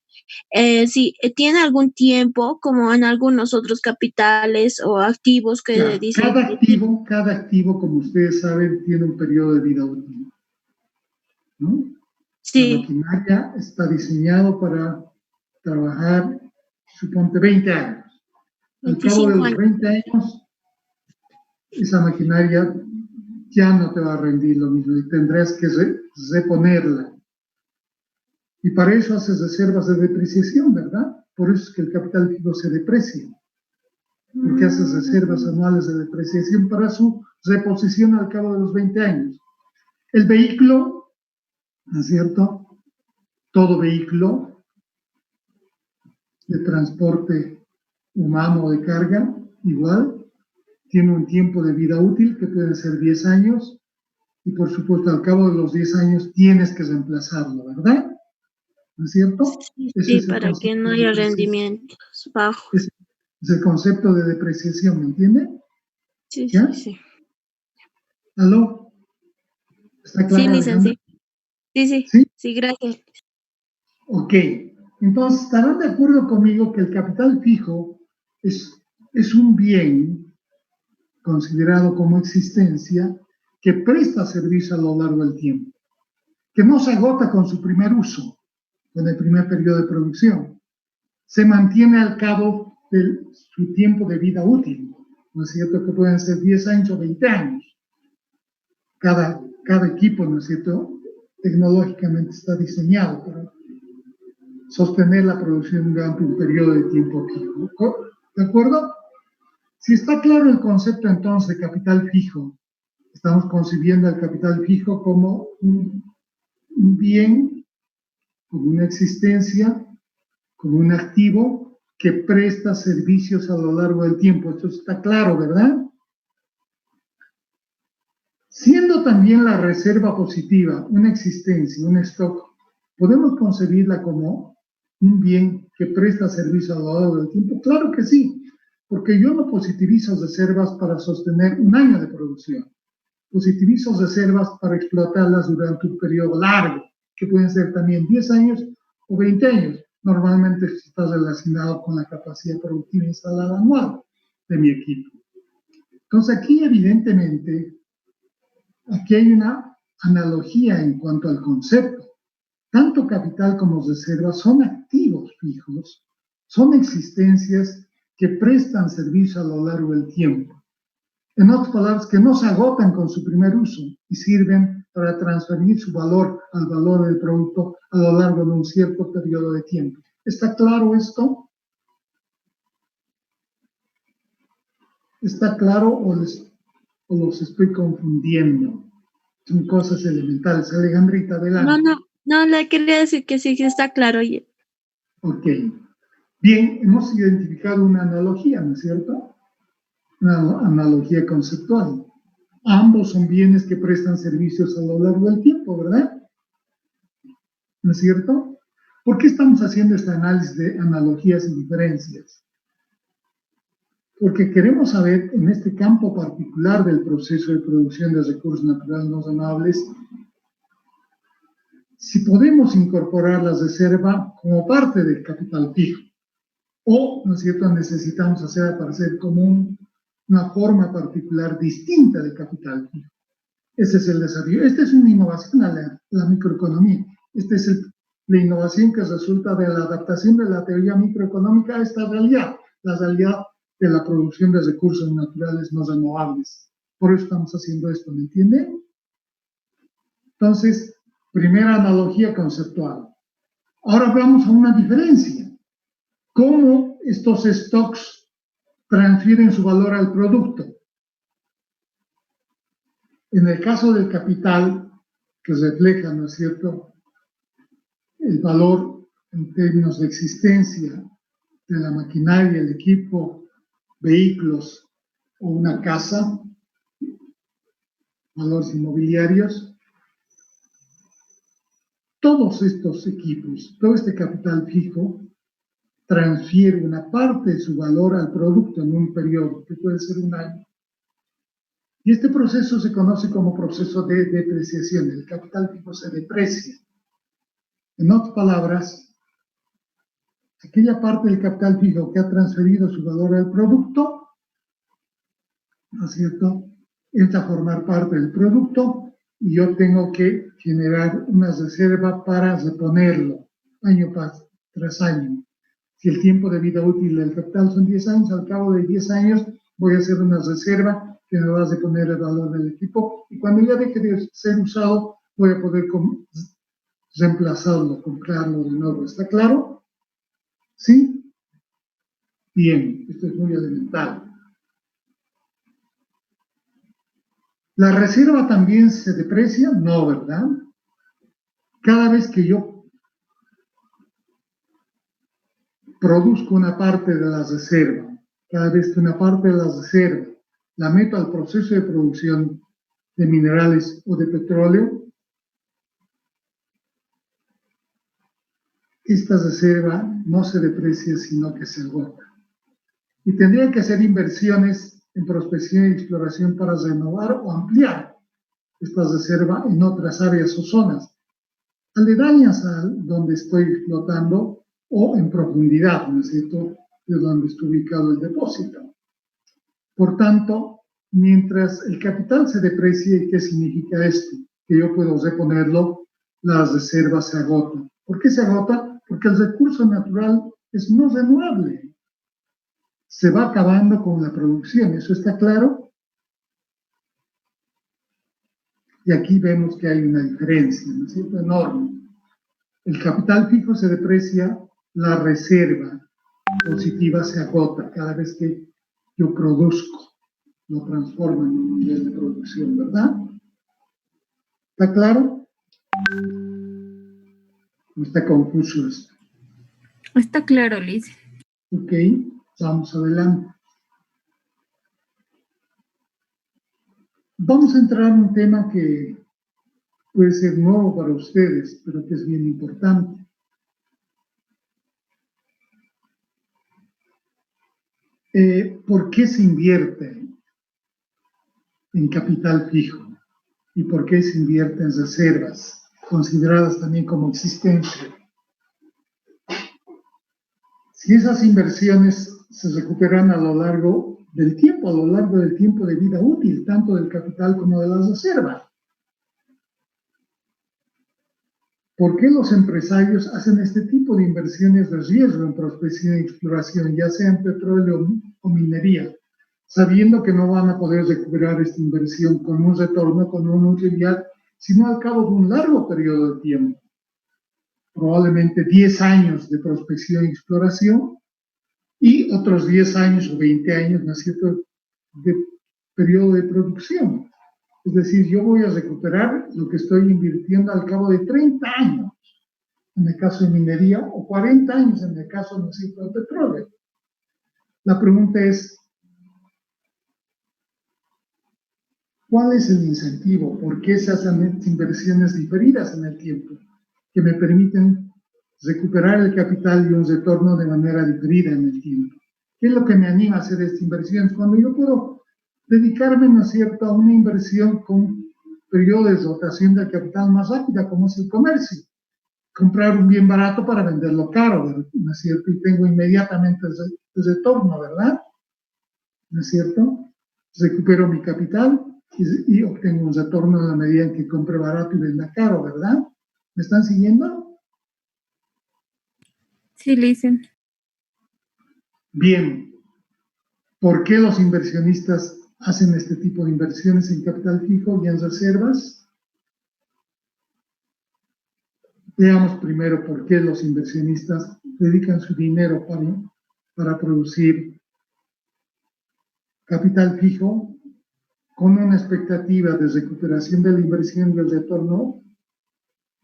sí, tiene algún tiempo, como en algunos otros capitales o activos que Claro, dicen que cada activo, como ustedes saben, tiene un periodo de vida útil, ¿no? La sí, maquinaria está diseñado para trabajar, suponte, 20 años. Al cabo de 25 los años? 20 años, esa maquinaria ya no te va a rendir lo mismo y tendrás que reponerla. Y para eso haces reservas de depreciación, ¿verdad? Por eso es que el capital fijo se deprecia, porque haces reservas anuales de depreciación para su reposición al cabo de los 20 años. El vehículo, ¿no es cierto? Todo vehículo de transporte humano o de carga, igual, tiene un tiempo de vida útil que pueden ser 10 años y por supuesto al cabo de los 10 años tienes que reemplazarlo, ¿verdad? ¿No es cierto? Ese Sí, es el para que concepto no de haya depreciación. rendimientos bajos. Ese es el concepto de depreciación, ¿me entiende? Sí, ¿Ya? sí, sí. ¿Aló? ¿Está Sí, claro, Alejandra? licenciado. Sí, sí, ¿Sí? sí, gracias. Ok. Entonces, estarán de acuerdo conmigo que el capital fijo es un bien considerado como existencia que presta servicio a lo largo del tiempo, que no se agota con su primer uso, con el primer periodo de producción. Se mantiene al cabo de su tiempo de vida útil, ¿no es cierto? Que pueden ser 10 años o 20 años. Cada equipo, ¿no es cierto? Tecnológicamente está diseñado para sostener la producción durante un periodo de tiempo fijo. ¿De acuerdo? Si está claro el concepto entonces de capital fijo, estamos concibiendo el capital fijo como un bien, como una existencia como un activo que presta servicios a lo largo del tiempo. Esto está claro, ¿verdad? Siendo también la reserva positiva una existencia, un stock, ¿podemos concebirla como un bien que presta servicio a lo largo del tiempo? Claro que sí, porque yo no positivizo reservas para sostener un año de producción. Positivizo reservas para explotarlas durante un periodo largo, que pueden ser también 10 años o 20 años. Normalmente está relacionado con la capacidad productiva instalada anual de mi equipo. Entonces aquí evidentemente, aquí hay una analogía en cuanto al concepto. Tanto capital como reservas son activos fijos, son existencias que prestan servicio a lo largo del tiempo. En otras palabras, que no se agotan con su primer uso y sirven para transferir su valor al valor del producto a lo largo de un cierto periodo de tiempo. ¿Está claro esto? ¿Está claro o los estoy confundiendo? Son cosas elementales. Alejandrita, adelante. No, le quería decir que sí, que está claro. Ok. Bien, hemos identificado una analogía, ¿no es cierto? Una analogía conceptual. Ambos son bienes que prestan servicios a lo largo del tiempo, ¿verdad? ¿No es cierto? ¿Por qué estamos haciendo este análisis de analogías y diferencias? Porque queremos saber en este campo particular del proceso de producción de recursos naturales no renovables si podemos incorporar la reserva como parte del capital fijo o, ¿no es cierto?, necesitamos hacer aparecer como una forma particular distinta de capital fijo. Ese es el desafío. Esta es una innovación a la microeconomía. Esta es la innovación que resulta de la adaptación de la teoría microeconómica a esta realidad, la realidad de la producción de recursos naturales no renovables. Por eso estamos haciendo esto, ¿me entienden? Entonces, primera analogía conceptual. Ahora vamos a una diferencia. ¿Cómo estos stocks transfieren su valor al producto? En el caso del capital, que refleja, ¿no es cierto?, el valor en términos de existencia de la maquinaria, el equipo, vehículos o una casa, valores inmobiliarios, todos estos equipos, todo este capital fijo, transfiere una parte de su valor al producto en un periodo, que puede ser un año. Y este proceso se conoce como proceso de depreciación. El capital fijo se deprecia. En otras palabras, aquella parte del capital fijo que ha transferido su valor al producto, ¿no es cierto?, entra a formar parte del producto y yo tengo que generar una reserva para reponerlo año tras año. Si el tiempo de vida útil del capital son 10 años, al cabo de 10 años voy a hacer una reserva que me va a reponer el valor del equipo y cuando ya deje de ser usado voy a poder reemplazarlo, comprarlo de nuevo. ¿Está claro? ¿Sí? Bien, esto es muy elemental. ¿La reserva también se deprecia? No, ¿verdad? Cada vez que yo produzco una parte de la reserva, cada vez que una parte de la reserva la meto al proceso de producción de minerales o de petróleo, esta reserva no se deprecia, sino que se agota. Y tendría que hacer inversiones en prospección y exploración para renovar o ampliar esta reserva en otras áreas o zonas, aledañas a donde estoy explotando o en profundidad, ¿no es cierto?, de donde está ubicado el depósito. Por tanto, mientras el capital se deprecie, ¿qué significa esto? Que yo puedo reponerlo, la reserva se agota. ¿Por qué se agota? Porque el recurso natural es no renovable. Se va acabando con la producción, ¿eso está claro? Y aquí vemos que hay una diferencia, ¿no es cierto?, enorme. El capital fijo se deprecia, la reserva positiva se agota cada vez que yo produzco, lo transformo en un nivel de producción, ¿verdad? ¿Está claro? ¿No está confuso esto? Está claro, Liz. Ok, vamos adelante. Vamos a entrar en un tema que puede ser nuevo para ustedes, pero que es bien importante. ¿Por qué se invierte en capital fijo? ¿Y por qué se invierte en reservas, consideradas también como existencia? Si esas inversiones se recuperan a lo largo del tiempo de vida útil, tanto del capital como de las reservas. ¿Por qué los empresarios hacen este tipo de inversiones de riesgo en prospección y exploración, ya sea en petróleo o minería, sabiendo que no van a poder recuperar esta inversión con un retorno, con una utilidad, sino al cabo de un largo periodo de tiempo? Probablemente 10 años de prospección y exploración y otros 10 años o 20 años, ¿no es cierto?, de periodo de producción. Es decir, yo voy a recuperar lo que estoy invirtiendo al cabo de 30 años, en el caso de minería, o 40 años en el caso, ¿no es cierto?, del petróleo. La pregunta es, ¿cuál es el incentivo? ¿Por qué se hacen inversiones diferidas en el tiempo que me permiten recuperar el capital y un retorno de manera diferida en el tiempo? ¿Qué es lo que me anima a hacer esta inversión? Cuando yo puedo dedicarme, ¿no es cierto?, a una inversión con periodo de rotación del capital más rápida, como es el comercio. Comprar un bien barato para venderlo caro, ¿no es cierto? Y tengo inmediatamente el retorno, ¿verdad? ¿No es cierto? Recupero mi capital y obtengo un retorno en la medida en que compre barato y venda caro, ¿verdad? ¿Me están siguiendo? Sí, Liz. Bien. ¿Por qué los inversionistas hacen este tipo de inversiones en capital fijo y en reservas? Veamos primero por qué los inversionistas dedican su dinero para producir capital fijo con una expectativa de recuperación de la inversión y el retorno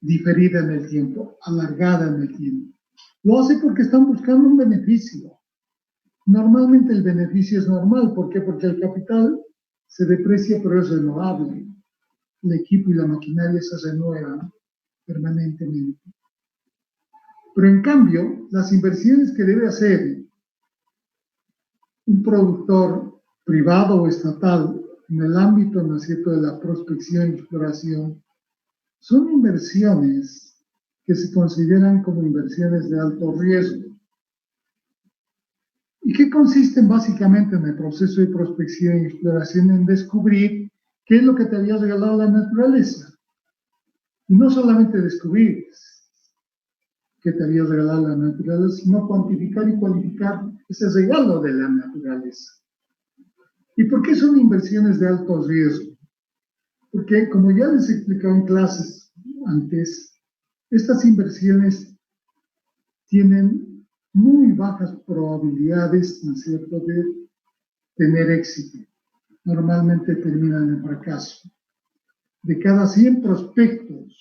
diferida en el tiempo, alargada en el tiempo. Lo hace porque están buscando un beneficio. Normalmente el beneficio es normal. ¿Por qué? Porque el capital se deprecia, pero es renovable. El equipo y la maquinaria se renuevan permanentemente. Pero en cambio, las inversiones que debe hacer un productor privado o estatal en el ámbito, ¿no es cierto?, de la prospección y exploración, son inversiones que se consideran como inversiones de alto riesgo y que consisten básicamente en el proceso de prospección y exploración en descubrir qué es lo que te había regalado la naturaleza. Y no solamente descubrir qué te había regalado la naturaleza, sino cuantificar y cualificar ese regalo de la naturaleza. ¿Y por qué son inversiones de alto riesgo? Porque, como ya les he explicado en clases antes, estas inversiones tienen muy bajas probabilidades, ¿no es cierto?, de tener éxito. Normalmente terminan en fracaso. De cada 100 prospectos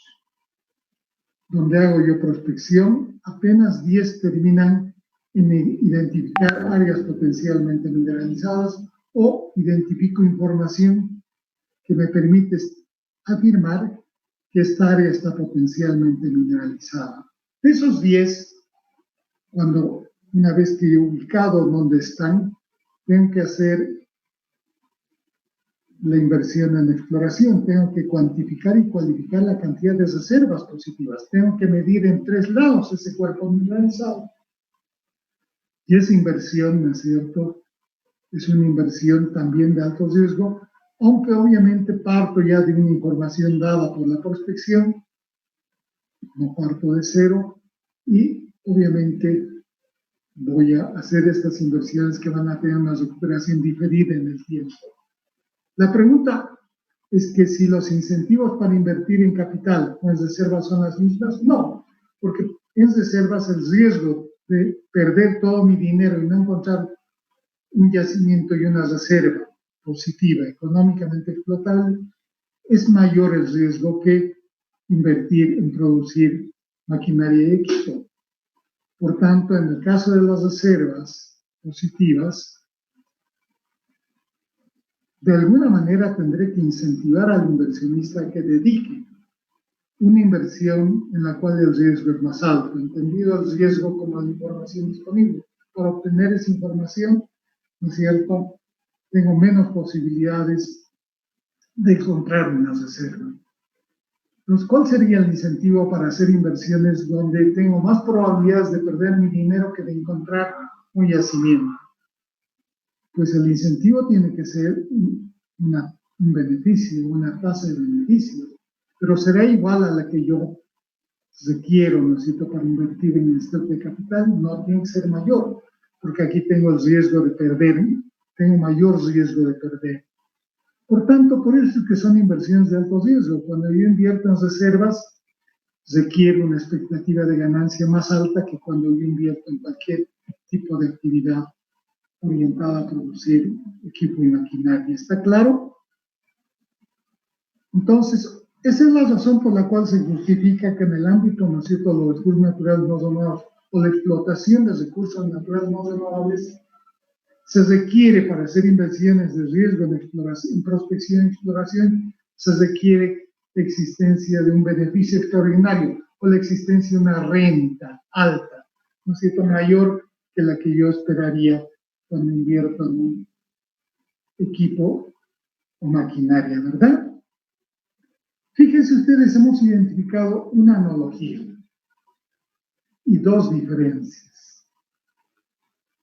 donde hago yo prospección, apenas 10 terminan en identificar áreas potencialmente mineralizadas o identifico información que me permite afirmar que esta área está potencialmente mineralizada. De esos 10, cuando una vez que he ubicado dónde están, tengo que hacer la inversión en exploración, tengo que cuantificar y cualificar la cantidad de reservas positivas, tengo que medir en 3 lados ese cuerpo mineralizado. Y esa inversión, ¿no es cierto?, es una inversión también de alto riesgo, aunque obviamente parto ya de una información dada por la prospección, no parto de cero, y obviamente voy a hacer estas inversiones que van a tener una recuperación diferida en el tiempo. La pregunta es que si los incentivos para invertir en capital o en reservas son las mismas, no, porque en reservas el riesgo de perder todo mi dinero y no encontrar un yacimiento y una reserva positiva, económicamente explotable, es mayor el riesgo que invertir en producir maquinaria y equipo. Por tanto, en el caso de las reservas positivas, de alguna manera tendré que incentivar al inversionista a que dedique una inversión en la cual el riesgo es más alto, entendido el riesgo como la información disponible. Para obtener esa información, ¿no es cierto?, tengo menos posibilidades de encontrar una reserva. Entonces, ¿cuál sería el incentivo para hacer inversiones donde tengo más probabilidades de perder mi dinero que de encontrar un yacimiento? Pues el incentivo tiene que ser un beneficio, una tasa de beneficio, pero será igual a la que yo requiero, necesito para invertir en el stock de capital, no tiene que ser mayor, porque aquí tengo el riesgo de perder, tengo mayor riesgo de perder. Por tanto, por eso es que son inversiones de alto riesgo. Cuando yo invierto en reservas, requiere una expectativa de ganancia más alta que cuando yo invierto en cualquier tipo de actividad orientada a producir equipo y maquinaria. ¿Está claro? Entonces, esa es la razón por la cual se justifica que en el ámbito, ¿no es cierto?, de los recursos naturales no renovables o la explotación de recursos naturales no renovables, se requiere para hacer inversiones de riesgo en exploración, en prospección y exploración, se requiere la existencia de un beneficio extraordinario o la existencia de una renta alta, ¿no es cierto?, mayor que la que yo esperaría cuando invierto en un equipo o maquinaria, ¿verdad? Fíjense ustedes, hemos identificado una analogía y dos diferencias.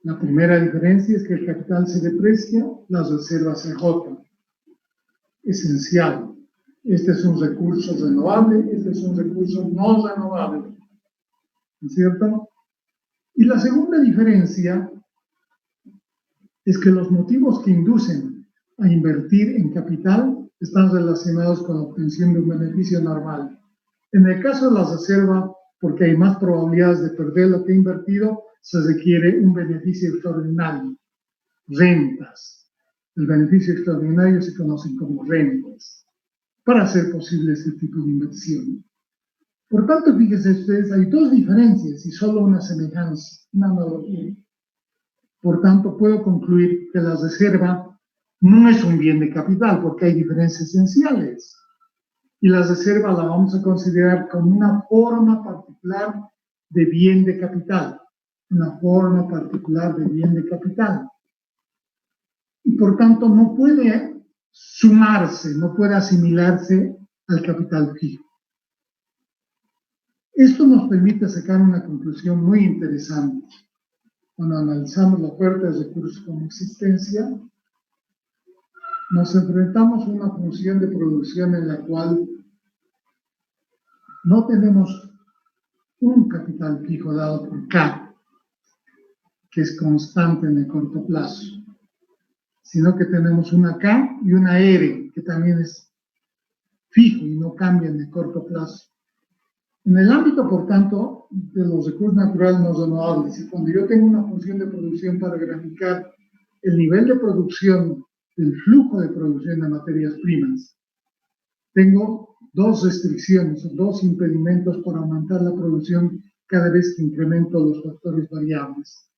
La primera diferencia es que el capital se deprecia, las reservas se agotan. Esencial. Este es un recurso renovable, este es un recurso no renovable. ¿No es cierto? Y la segunda diferencia es que los motivos que inducen a invertir en capital están relacionados con la obtención de un beneficio normal. En el caso de la reserva, porque hay más probabilidades de perder lo que he invertido, se requiere un beneficio extraordinario, rentas. El beneficio extraordinario se conocen como rentas, para hacer posible este tipo de inversión. Por tanto, fíjense ustedes, hay dos diferencias y solo una semejanza, una analogía. Por tanto, puedo concluir que la reserva no es un bien de capital, porque hay diferencias esenciales. Y la reserva la vamos a considerar como una forma particular de bien de capital. Una forma particular de bien de capital. Y por tanto no puede sumarse, no puede asimilarse al capital fijo. Esto nos permite sacar una conclusión muy interesante. Cuando analizamos la oferta de recursos como existencia, nos enfrentamos a una función de producción en la cual no tenemos un capital fijo dado por K, que es constante en el corto plazo, sino que tenemos una K y una R, que también es fijo y no cambia en el corto plazo. En el ámbito, por tanto, de los recursos naturales no renovables, y cuando yo tengo una función de producción para graficar el nivel de producción, el flujo de producción de materias primas, tengo dos restricciones, dos impedimentos para aumentar la producción cada vez que incremento los factores variables.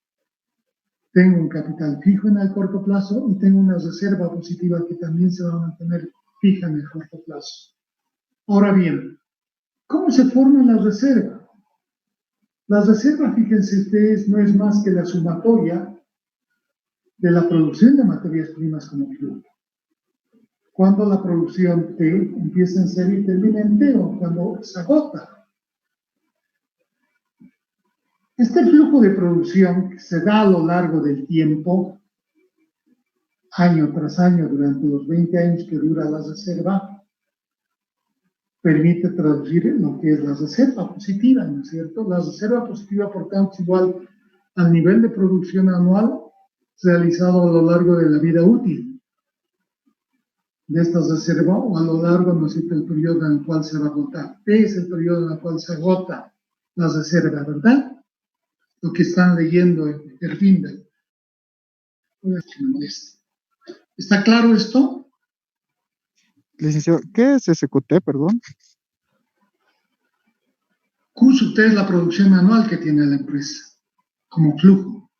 Tengo un capital fijo en el corto plazo y tengo una reserva positiva que también se va a mantener fija en el corto plazo. Ahora bien, ¿cómo se forma la reserva? La reserva, fíjense ustedes, no es más que la sumatoria de la producción de materias primas como flujo. Cuando la producción T empieza en serie y termina en T, o cuando se agota. Este flujo de producción que se da a lo largo del tiempo, año tras año, durante los 20 años que dura la reserva, permite traducir lo que es la reserva positiva, ¿no es cierto? La reserva positiva, por tanto, es igual al nivel de producción anual realizado a lo largo de la vida útil de esta reserva o a lo largo, ¿no es cierto?, el periodo en el cual se va a agotar. P es el periodo en el cual se agota la reserva, ¿verdad? Lo que están leyendo en el Findel. ¿Está claro esto? Licenciado, ¿qué es SQT, perdón? Q Q sub T es la producción anual que tiene la empresa como flujo,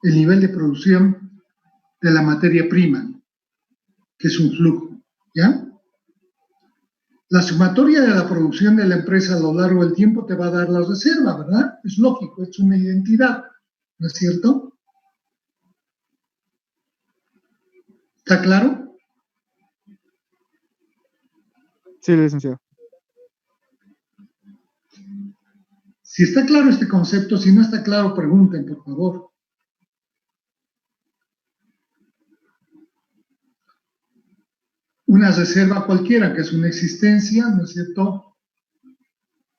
el nivel de producción de la materia prima, que es un flujo, ¿ya? La sumatoria de la producción de la empresa a lo largo del tiempo te va a dar la reserva, ¿verdad? Es lógico, es una identidad, ¿no es cierto? ¿Está claro? Sí, licenciado. Si está claro este concepto, si no está claro, pregunten, por favor. Una reserva cualquiera, que es una existencia, ¿no es cierto?,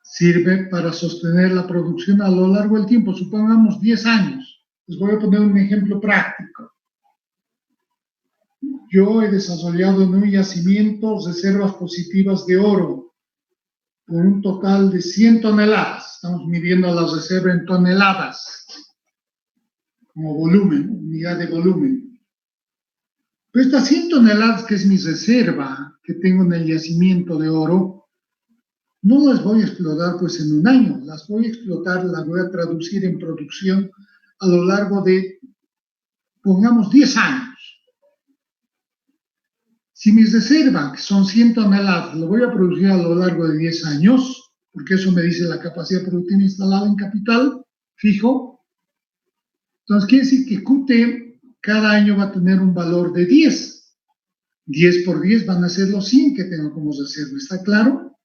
sirve para sostener la producción a lo largo del tiempo, supongamos 10 años. Les voy a poner un ejemplo práctico. Yo he desarrollado en un yacimiento reservas positivas de oro por un total de 100 toneladas. Estamos midiendo la reserva en toneladas, como volumen, unidad de volumen. Pero estas 100 toneladas, que es mi reserva que tengo en el yacimiento de oro, no las voy a explotar pues en un año, las voy a explotar, las voy a traducir en producción a lo largo de, pongamos, 10 años. Si mis reservas, que son 100 toneladas, lo voy a producir a lo largo de 10 años, porque eso me dice la capacidad productiva instalada en capital fijo, entonces quiere decir que QT cada año va a tener un valor de 10. 10 por 10 van a ser los 100 que tengo como reserva, ¿está claro?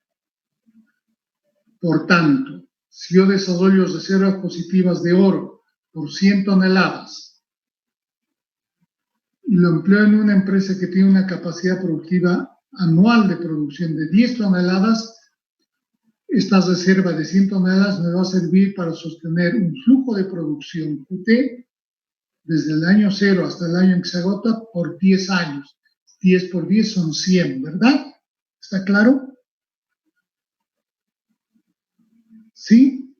Por tanto, si yo desarrollo reservas positivas de oro por 100 toneladas y lo empleo en una empresa que tiene una capacidad productiva anual de producción de 10 toneladas, esta reserva de 100 toneladas me va a servir para sostener un flujo de producción QT desde el año 0 hasta el año en que se agota por 10 años. 10 por 10 son 100, ¿verdad? ¿Está claro? ¿Sí?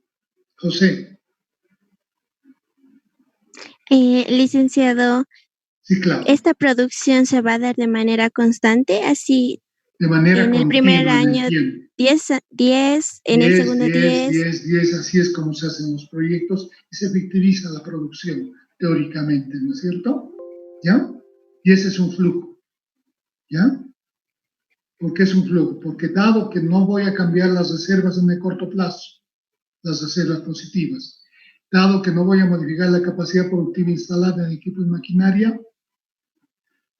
José. Licenciado, Sí, claro. ¿esta producción se va a dar de manera constante? Así, De manera en el primer continua en el año tiempo. 10, en el 10, segundo 10, 10. 10, 10, así es como se hacen los proyectos y se efectiviza la producción, teóricamente, ¿no es cierto? ¿Ya? Y ese es un flujo, ¿ya? ¿Por qué es un flujo? Porque dado que no voy a cambiar las reservas en el corto plazo, las reservas positivas, dado que no voy a modificar la capacidad productiva instalada en equipos y maquinaria,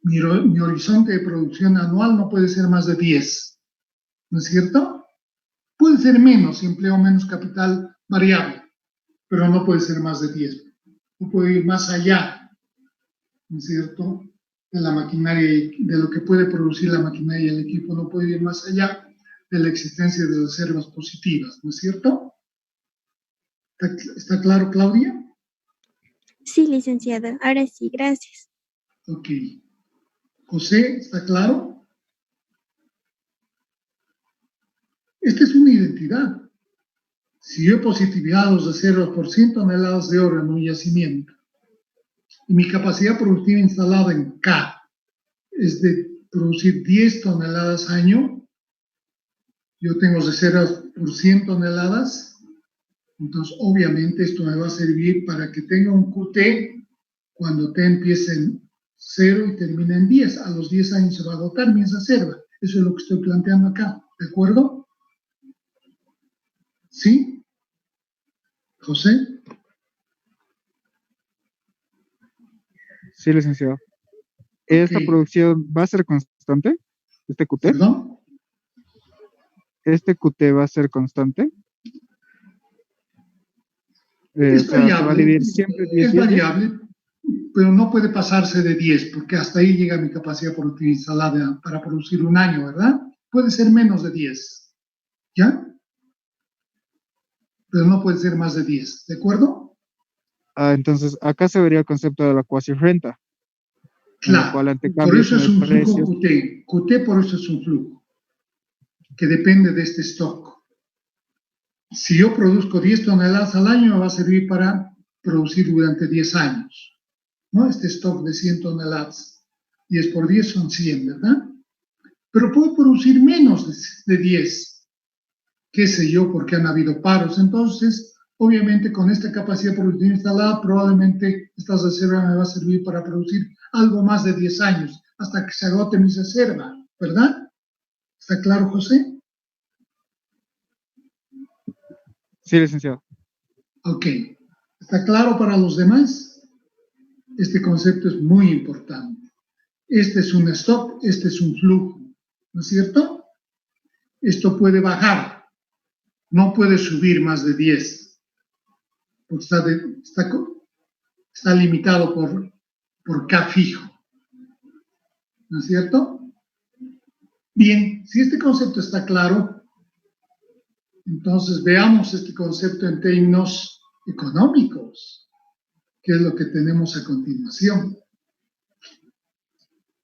mi horizonte de producción anual no puede ser más de 10, ¿no es cierto? Puede ser menos si empleo menos capital variable, pero no puede ser más de 10. No puede ir más allá, ¿no es cierto?, de la maquinaria, de lo que puede producir la maquinaria y el equipo, no puede ir más allá de la existencia de reservas positivas, ¿no es cierto? ¿Está claro, Claudia? Sí, licenciado. Ahora sí, gracias. Ok. José, ¿está claro? Esta es una identidad. Si yo he positivado reservas por 100 toneladas de oro en un yacimiento y mi capacidad productiva instalada en K es de producir 10 toneladas año, yo tengo reservas por 100 toneladas, entonces obviamente esto me va a servir para que tenga un QT cuando T empiece en 0 y termine en 10. A los 10 años se va a agotar mi reserva. Eso es lo que estoy planteando acá, ¿de acuerdo? ¿Sí? ¿José? Sí, licenciado. Ok. ¿Esta producción va a ser constante? ¿Este QT? ¿Perdón? ¿Este QT va a ser constante? Es O sea, ¿se va a variable, dividir siempre 10, es 10, 10? variable, pero no puede pasarse de 10, porque hasta ahí llega mi capacidad productiva instalada para producir un año, ¿verdad? Puede ser menos de 10, ¿ya? Pero no puede ser más de 10, ¿de acuerdo? Ah, entonces acá se vería el concepto de la cuasi renta, en el cual Claro, ante por cambios eso en es el un flujo precio. QT. QT por eso es un flujo, que depende de este stock. Si yo produzco 10 toneladas al año, me va a servir para producir durante 10 años, ¿no? Este stock de 100 toneladas. 10 por 10 son 100, ¿verdad? Pero puedo producir menos de 10. qué sé yo, porque han habido paros. Entonces, obviamente, con esta capacidad productiva instalada, probablemente esta reserva me va a servir para producir algo más de 10 años, hasta que se agote mi reserva, ¿verdad? ¿Está claro, José? Sí, licenciado. Ok. ¿Está claro para los demás? Este concepto es muy importante. Este es un stock, este es un flujo, ¿no es cierto? Esto puede bajar, no puede subir más de 10, porque está limitado por K fijo, ¿no es cierto? Bien, si este concepto está claro, entonces veamos este concepto en términos económicos, que es lo que tenemos a continuación.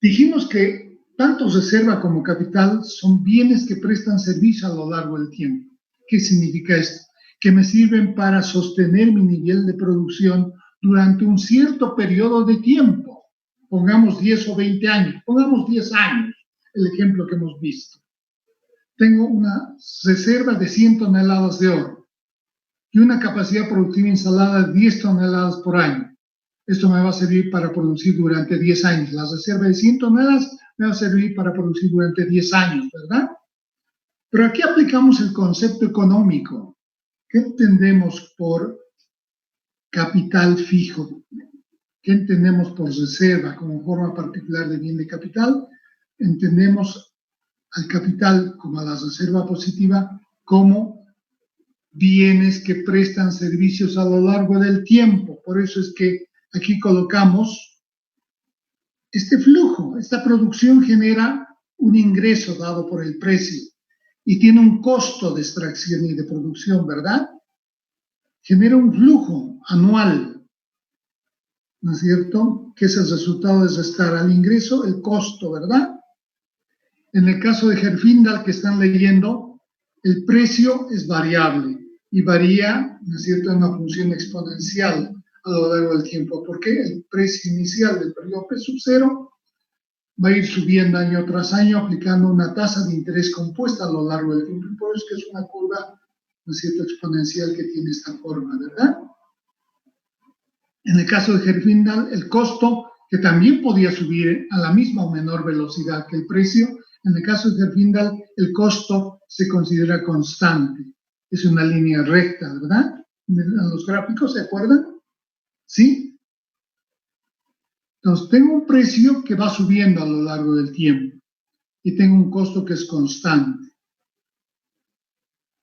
Dijimos que tanto reserva como capital son bienes que prestan servicio a lo largo del tiempo. ¿Qué significa esto? Que me sirven para sostener mi nivel de producción durante un cierto periodo de tiempo. Pongamos 10 o 20 años, pongamos 10 años, el ejemplo que hemos visto. Tengo una reserva de 100 toneladas de oro y una capacidad productiva instalada de 10 toneladas por año. Esto me va a servir para producir durante 10 años. La reserva de 100 toneladas me va a servir para producir durante 10 años, ¿verdad? Pero aquí aplicamos el concepto económico. ¿Qué entendemos por capital fijo? ¿Qué entendemos por reserva como forma particular de bien de capital? Entendemos al capital como a la reserva positiva como bienes que prestan servicios a lo largo del tiempo. Por eso es que aquí colocamos este flujo. Esta producción genera un ingreso dado por el precio y tiene un costo de extracción y de producción, ¿verdad? Genera un flujo anual, ¿no es cierto? Que es el resultado de restar al ingreso el costo, ¿verdad? En el caso de Herfindahl que están leyendo, el precio es variable y varía, ¿no es cierto?, en una función exponencial a lo largo del tiempo, porque el precio inicial del periodo P sub 0 va a ir subiendo año tras año aplicando una tasa de interés compuesta a lo largo del tiempo. Por eso es que es una curva, ¿no es cierto?, exponencial que tiene esta forma, ¿verdad? En el caso de Herfindahl, el costo, que también podía subir a la misma o menor velocidad que el precio, en el caso de Herfindahl, el costo se considera constante. Es una línea recta, ¿verdad? En los gráficos, ¿se acuerdan? ¿Sí? Entonces, tengo un precio que va subiendo a lo largo del tiempo y tengo un costo que es constante.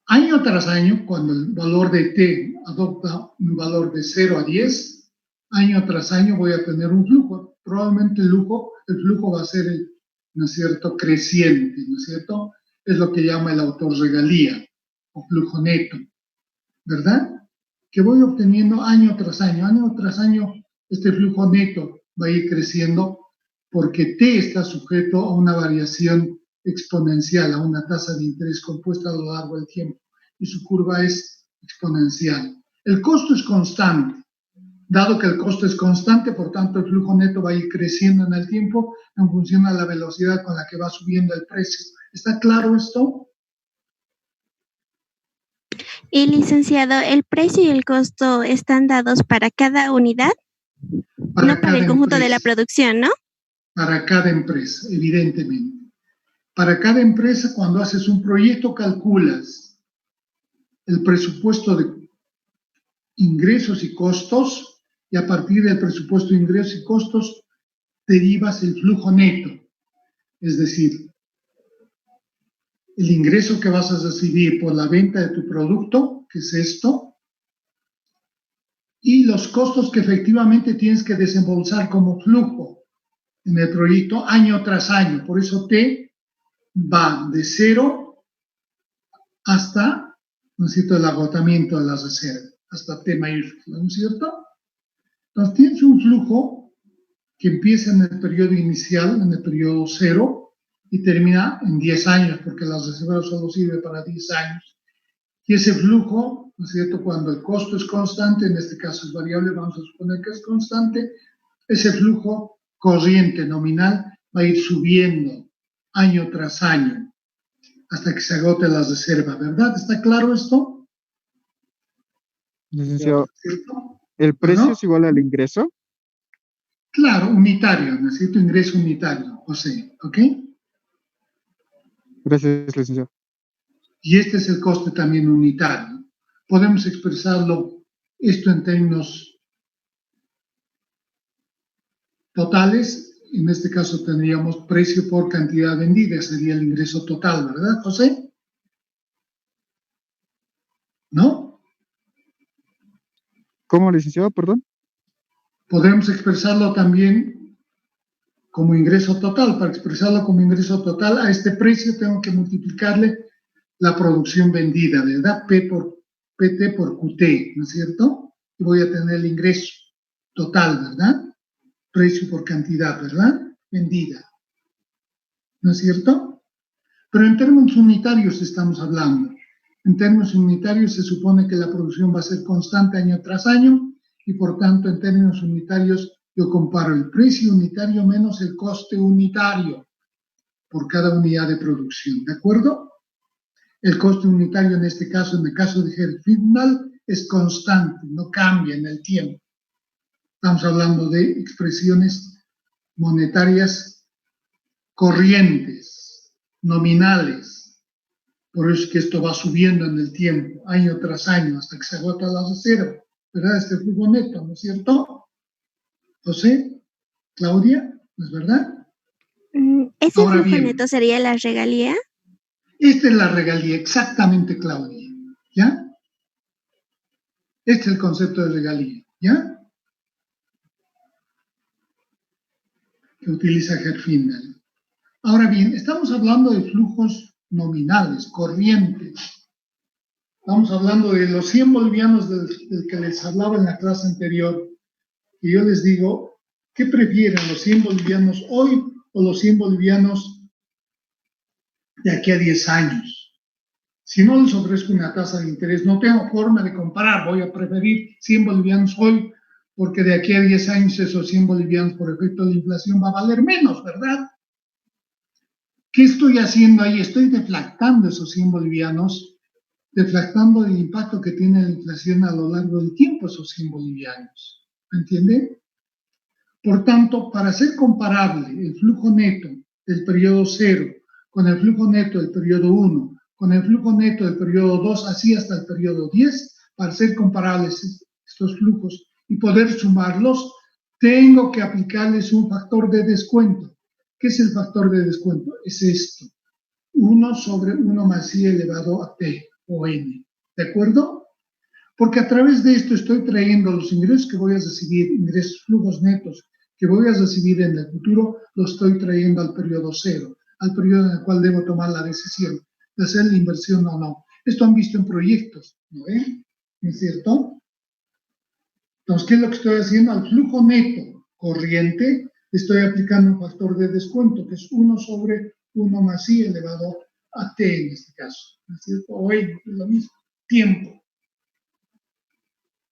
Año tras año, cuando el valor de T adopta un valor de 0 a 10, año tras año voy a tener un flujo. Probablemente el flujo va a ser, ¿no es cierto?, creciente, ¿no es cierto? Es lo que llama el autor regalía o flujo neto, ¿verdad? Que voy obteniendo año tras año, este flujo neto va a ir creciendo porque T está sujeto a una variación exponencial, a una tasa de interés compuesta a lo largo del tiempo, y su curva es exponencial. El costo es constante. Dado que el costo es constante, por tanto, el flujo neto va a ir creciendo en el tiempo en función a la velocidad con la que va subiendo el precio. ¿Está claro esto? Y licenciado, ¿el precio y el costo están dados para cada unidad? No para el conjunto de la producción, ¿no? Para cada empresa, evidentemente. Para cada empresa, cuando haces un proyecto, calculas el presupuesto de ingresos y costos, y a partir del presupuesto de ingresos y costos, derivas el flujo neto. Es decir, el ingreso que vas a recibir por la venta de tu producto, que es esto, y los costos que efectivamente tienes que desembolsar como flujo en el proyecto año tras año. Por eso T va de 0 hasta, ¿no es cierto?, el agotamiento de la reserva, hasta T mayúscula, ¿no es cierto? Entonces tienes un flujo que empieza en el periodo inicial, en el periodo 0, y termina en 10 años, porque la reserva solo sirve para 10 años. Y ese flujo, ¿no es cierto?, cuando el costo es constante, en este caso es variable, vamos a suponer que es constante, ese flujo corriente nominal va a ir subiendo año tras año, hasta que se agote la reserva, ¿verdad? ¿Está claro esto? Licenciado, ¿Cierto? ¿el precio ¿No? es igual al ingreso? Claro, unitario, necesito ingreso unitario, José, ¿ok? Gracias, licenciado. Y este es el coste también unitario. Podemos expresarlo esto en términos totales. En este caso tendríamos precio por cantidad vendida, sería el ingreso total, ¿verdad, José? ¿No? ¿Cómo, licenciado? Perdón. Podemos expresarlo también como ingreso total. Para expresarlo como ingreso total, a este precio tengo que multiplicarle la producción vendida, ¿verdad? PT por QT, ¿no es cierto? Y voy a tener el ingreso total, ¿verdad? Precio por cantidad, ¿verdad? Vendida, ¿no es cierto? Pero en términos unitarios estamos hablando. En términos unitarios se supone que la producción va a ser constante año tras año y por tanto en términos unitarios yo comparo el precio unitario menos el coste unitario por cada unidad de producción, ¿de acuerdo? El coste unitario en este caso, en el caso de Herfindahl, es constante, no cambia en el tiempo. Estamos hablando de expresiones monetarias corrientes, nominales. Por eso es que esto va subiendo en el tiempo, año tras año, hasta que se agota la reserva, ¿verdad? Este flujo neto, ¿no es cierto? José, Claudia, ¿no es verdad? ¿Ese Ahora flujo bien, neto sería la regalía? esta es la regalía, exactamente, Claudia, ¿ya? Este es el concepto de regalía, ¿ya? Que utiliza Herfindahl. Ahora bien, estamos hablando de flujos nominales, corrientes. Estamos hablando de los 100 bolivianos del que les hablaba en la clase anterior. Y yo les digo, ¿qué prefieren los 100 bolivianos hoy o los 100 bolivianos de aquí a 10 años? Si no les ofrezco una tasa de interés, no tengo forma de comparar. Voy a preferir 100 bolivianos hoy porque de aquí a 10 años esos 100 bolivianos por efecto de la inflación va a valer menos, ¿verdad? ¿Qué estoy haciendo ahí? Estoy deflactando esos 100 bolivianos, deflactando el impacto que tiene la inflación a lo largo del tiempo esos 100 bolivianos. ¿Me entiende? Por tanto, para ser comparable el flujo neto del periodo 0 con el flujo neto del periodo 1, con el flujo neto del periodo 2, así hasta el periodo 10, para ser comparables estos flujos y poder sumarlos, tengo que aplicarles un factor de descuento. ¿Qué es el factor de descuento? Es esto, 1 sobre 1 más i elevado a t o n. ¿De acuerdo? Porque a través de esto estoy trayendo los ingresos que voy a recibir, ingresos, flujos netos que voy a recibir en el futuro, los estoy trayendo al periodo 0, al periodo en el cual debo tomar la decisión de hacer la inversión o no. Esto han visto en proyectos, ¿no ven? ¿No es cierto? Entonces, ¿qué es lo que estoy haciendo? Al flujo neto corriente estoy aplicando un factor de descuento, que es 1 sobre 1 más i elevado a t en este caso, ¿no es cierto? O n, es lo mismo, tiempo.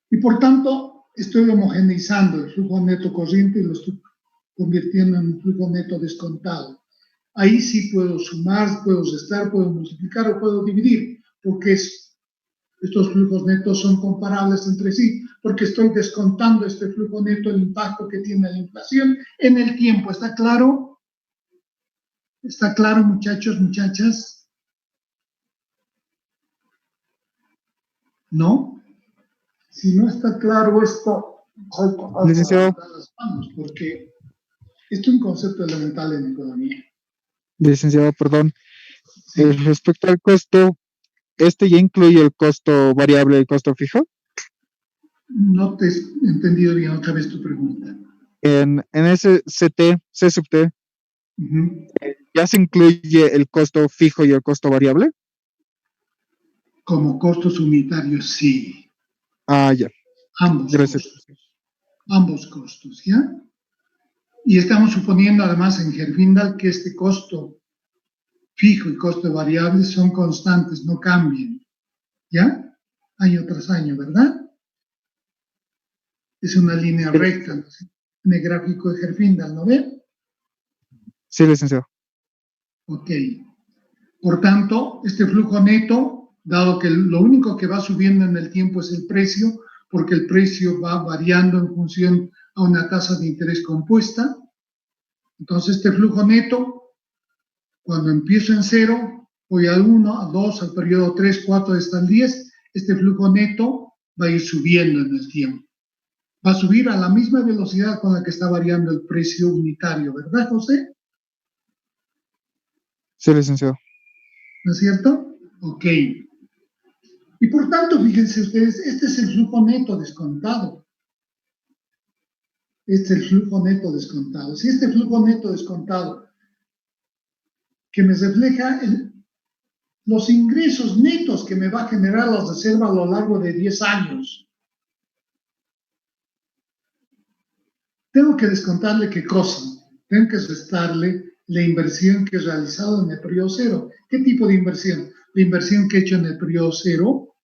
Y por tanto, estoy homogeneizando el flujo neto corriente y lo estoy convirtiendo en un flujo neto descontado. Ahí sí puedo sumar, puedo restar, puedo multiplicar o puedo dividir, porque estos flujos netos son comparables entre sí, porque estoy descontando este flujo neto, el impacto que tiene la inflación en el tiempo. ¿Está claro? ¿Está claro, muchachos, muchachas? ¿No? Si no está claro esto, Licenciado, las manos, porque esto es un concepto elemental en economía. licenciado, perdón. Sí. Respecto al costo, ¿este ya incluye el costo variable y el costo fijo? No te he entendido bien otra vez tu pregunta. En ese C sub T, ¿ya se incluye el costo fijo y el costo variable? Como costos unitarios, sí. Ah, ya. Ambos Gracias. costos. Ambos costos, ¿ya? Y estamos suponiendo además en Herfindahl que este costo fijo y costo variable son constantes, no cambian, ¿ya? Año tras año, ¿verdad? Es una línea recta, ¿no? En el gráfico de Herfindahl, ¿no ve? Sí, licenciado. Ok. Por tanto, este flujo neto, dado que lo único que va subiendo en el tiempo es el precio, porque el precio va variando en función a una tasa de interés compuesta, entonces este flujo neto, cuando empiezo en 0, voy al 1, al 2, al periodo 3, 4, hasta el 10, este flujo neto va a ir subiendo en el tiempo. Va a subir a la misma velocidad con la que está variando el precio unitario, ¿verdad, José? Sí, licenciado. ¿No es cierto? Ok. Y por tanto, fíjense ustedes, este es el flujo neto descontado. Este es el flujo neto descontado. Si este flujo neto descontado, que me refleja los ingresos netos que me va a generar la reserva a lo largo de 10 años, tengo que descontarle qué cosa. Tengo que restarle la inversión que he realizado en el periodo cero. ¿Qué tipo de inversión? La inversión que he hecho en el periodo cero,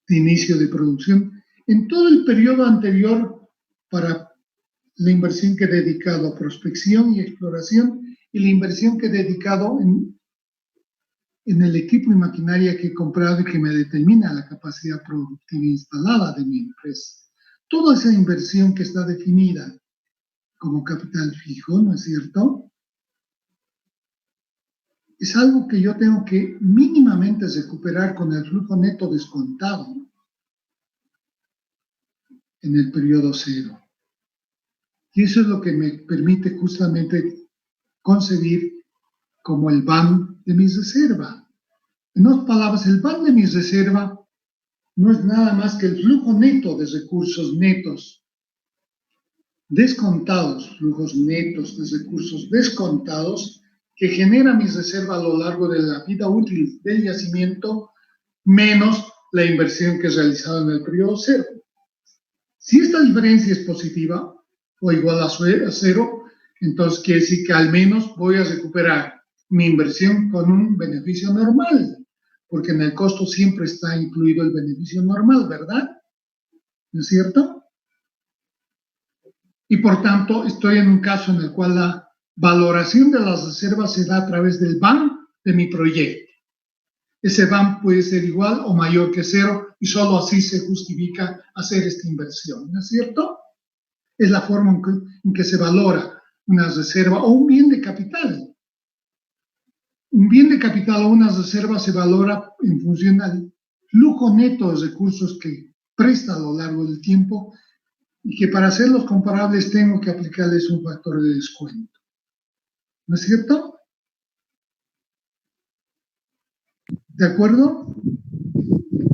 de inicio de producción, en todo el periodo anterior para la inversión que he dedicado a prospección y exploración y la inversión que he dedicado en el equipo y maquinaria que he comprado y que me determina la capacidad productiva instalada de mi empresa. Toda esa inversión que está definida como capital fijo, ¿no es cierto? Es algo que yo tengo que mínimamente recuperar con el flujo neto descontado en el periodo cero. Y eso es lo que me permite justamente concebir como el BAN de mi reserva. En otras palabras, el BAN de mi reserva no es nada más que el flujo neto de recursos netos descontados, flujos netos de recursos descontados que genera mi reserva a lo largo de la vida útil del yacimiento menos la inversión que he realizado en el periodo cero. Si esta diferencia es positiva o igual a cero, entonces quiere decir que al menos voy a recuperar mi inversión con un beneficio normal, porque en el costo siempre está incluido el beneficio normal, ¿verdad? ¿No es cierto? Y por tanto, estoy en un caso en el cual la valoración de las reservas se da a través del BAM de mi proyecto. Ese BAM puede ser igual o mayor que cero y solo así se justifica hacer esta inversión, ¿no es cierto? Es la forma en que se valora una reserva o un bien de capital. Un bien de capital o una reserva se valora en función del flujo neto de recursos que presta a lo largo del tiempo y que para hacerlos comparables tengo que aplicarles un factor de descuento. ¿No es cierto? ¿De acuerdo?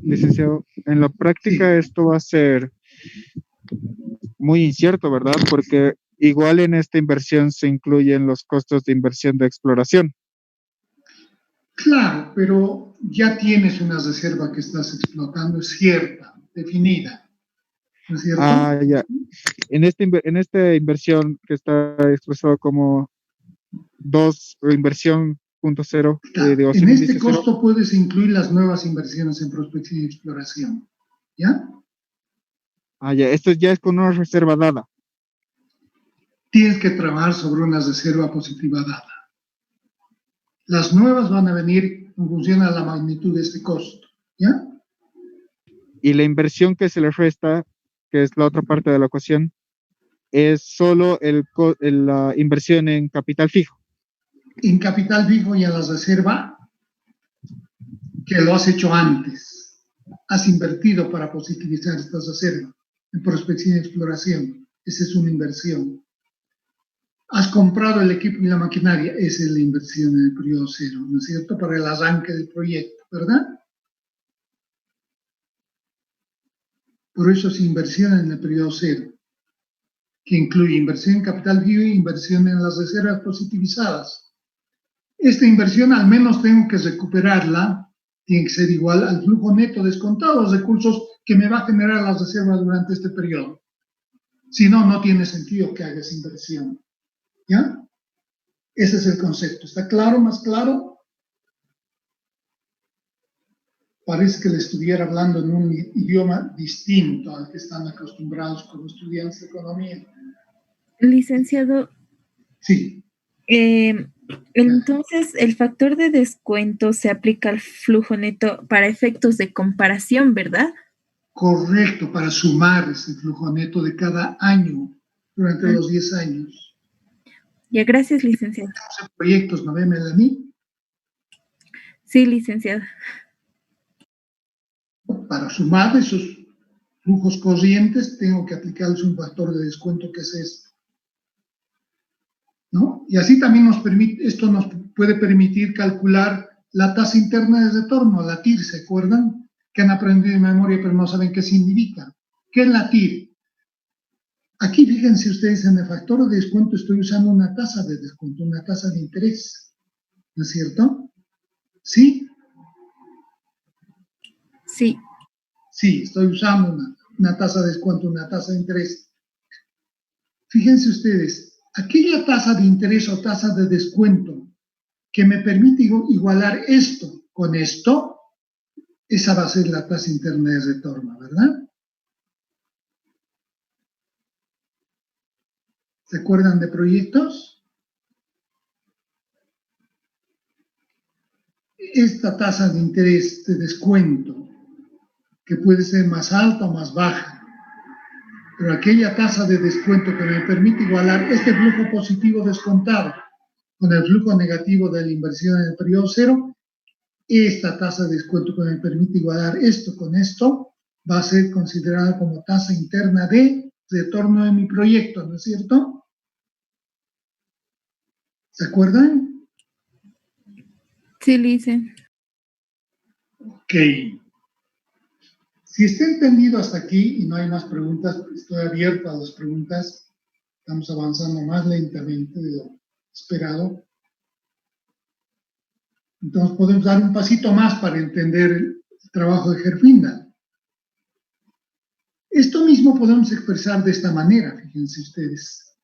Licenciado, en la práctica Sí. esto va a ser muy incierto, ¿verdad? Porque igual en esta inversión se incluyen los costos de inversión de exploración. Claro, pero ya tienes una reserva que estás explotando, es cierta, definida, ¿no es cierto? Ah, ya. En esta inversión que está expresado como inversión punto cero, digo, En sin este índice cero. costo puedes incluir las nuevas inversiones en prospección y exploración, ¿ya? Ah, ya. Esto ya es con una reserva dada. Tienes que trabajar sobre una reserva positiva dada. Las nuevas van a venir en función a la magnitud de este costo, ¿ya? Y la inversión que se le resta, que es la otra parte de la ecuación, es solo la inversión en capital fijo. En capital fijo y en la reserva, que lo has hecho antes. Has invertido para positivizar esta reserva en prospección y exploración. Esa es una inversión. Has comprado el equipo y la maquinaria. Esa es la inversión en el periodo cero, ¿no es cierto? Para el arranque del proyecto, ¿verdad? Por eso es inversión en el periodo cero, que incluye inversión en capital fijo e inversión en las reservas positivizadas. Esta inversión al menos tengo que recuperarla, tiene que ser igual al flujo neto descontado, los recursos que me va a generar las reservas durante este periodo. Si no, no tiene sentido que hagas inversión. ¿Ya? Ese es el concepto. ¿Está claro? ¿Más claro? Parece que le estuviera hablando en un idioma distinto al que están acostumbrados como estudiantes de economía. Licenciado, Sí. Entonces, el factor de descuento se aplica al flujo neto para efectos de comparación, ¿verdad? Correcto, para sumar ese flujo neto de cada año durante Ah, los 10 años. ya, gracias, licenciado. Proyectos, ¿no ve, Melanie? Sí, licenciado. Para sumar esos flujos corrientes, tengo que aplicarles un factor de descuento que es este, ¿no? Y así también esto nos puede permitir calcular la tasa interna de retorno, la TIR, ¿se acuerdan? Que han aprendido de memoria pero no saben qué significa. ¿Qué es la TIR? Aquí fíjense ustedes, en el factor de descuento estoy usando una tasa de descuento, una tasa de interés, ¿no es cierto? ¿Sí? Sí, Sí, estoy usando una tasa de descuento, una tasa de interés. Fíjense ustedes, aquella tasa de interés o tasa de descuento que me permite igualar esto con esto, esa va a ser la tasa interna de retorno, ¿verdad? ¿Se acuerdan de proyectos? Esta tasa de interés de descuento, que puede ser más alta o más baja, pero aquella tasa de descuento que me permite igualar este flujo positivo descontado con el flujo negativo de la inversión en el periodo cero, esta tasa de descuento que me permite igualar esto con esto va a ser considerada como tasa interna de retorno de mi proyecto, ¿no es cierto? ¿Se acuerdan? sí, lice. Ok. Si está entendido hasta aquí y no hay más preguntas, estoy abierto a las preguntas. Estamos avanzando más lentamente de lo esperado. Entonces podemos dar un pasito más para entender el trabajo de Herfindahl. Esto mismo podemos expresar de esta manera, fíjense ustedes.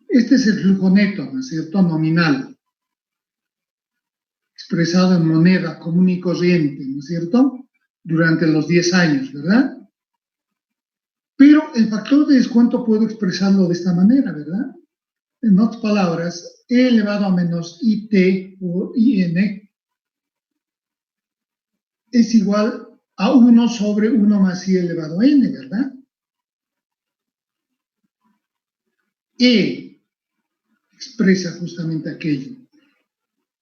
Este es el flujo neto, ¿no es cierto? Nominal, expresado en moneda común y corriente, ¿no es cierto? Durante los 10 años, ¿verdad? Pero el factor de descuento puedo expresarlo de esta manera, ¿verdad? En otras palabras, e elevado a menos it o in es igual a 1 sobre 1 más i elevado a n, ¿verdad? E expresa justamente aquello.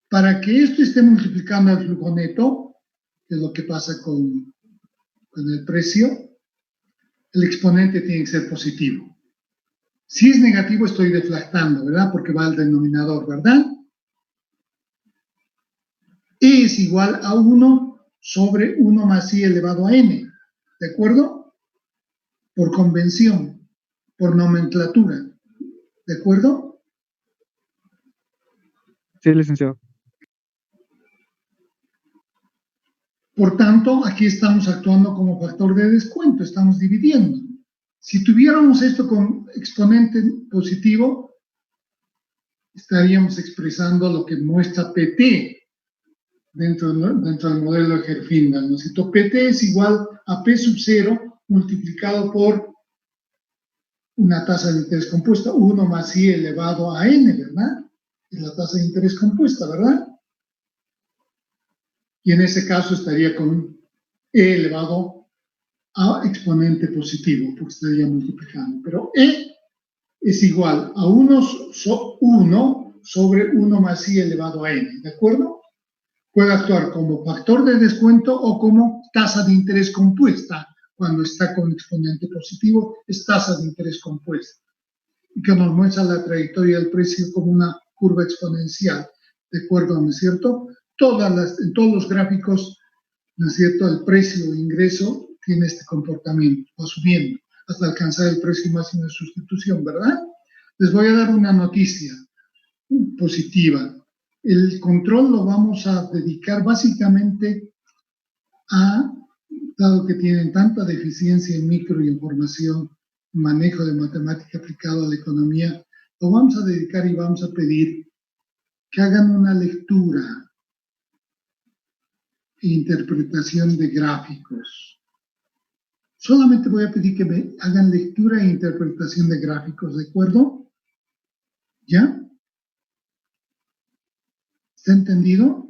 Para que esto esté multiplicando el flujo neto, que es lo que pasa con el precio, el exponente tiene que ser positivo. Si es negativo, estoy deflactando, ¿verdad? Porque va al denominador, ¿verdad? E es igual a 1 sobre 1 más i elevado a n, ¿de acuerdo? Por convención, por nomenclatura, ¿de acuerdo? Sí, licenciado. Por tanto, aquí estamos actuando como factor de descuento, estamos dividiendo. Si tuviéramos esto con exponente positivo, estaríamos expresando lo que muestra PT dentro del modelo de Herfindahl, ¿no es cierto? PT es igual a P sub 0 multiplicado por una tasa de interés compuesta, 1 más i elevado a n, ¿verdad? Es la tasa de interés compuesta, ¿verdad? Y en ese caso estaría con e elevado a exponente positivo, porque estaría multiplicando. Pero e es igual a 1 sobre 1 más i elevado a n, ¿de acuerdo? Puede actuar como factor de descuento o como tasa de interés compuesta. Cuando está con exponente positivo, es tasa de interés compuesta. Y que nos muestra la trayectoria del precio como una curva exponencial. ¿De acuerdo? ¿No es cierto? En todos los gráficos, ¿no es cierto? El precio de ingreso tiene este comportamiento, va subiendo hasta alcanzar el precio máximo de sustitución, ¿verdad? Les voy a dar una noticia positiva. El control lo vamos a dedicar básicamente a, dado que tienen tanta deficiencia en microinformación, manejo de matemática aplicado a la economía, lo vamos a dedicar y vamos a pedir que hagan una lectura e interpretación de gráficos. Solamente voy a pedir que me hagan lectura e interpretación de gráficos, ¿de acuerdo? ¿Ya? ¿Está entendido?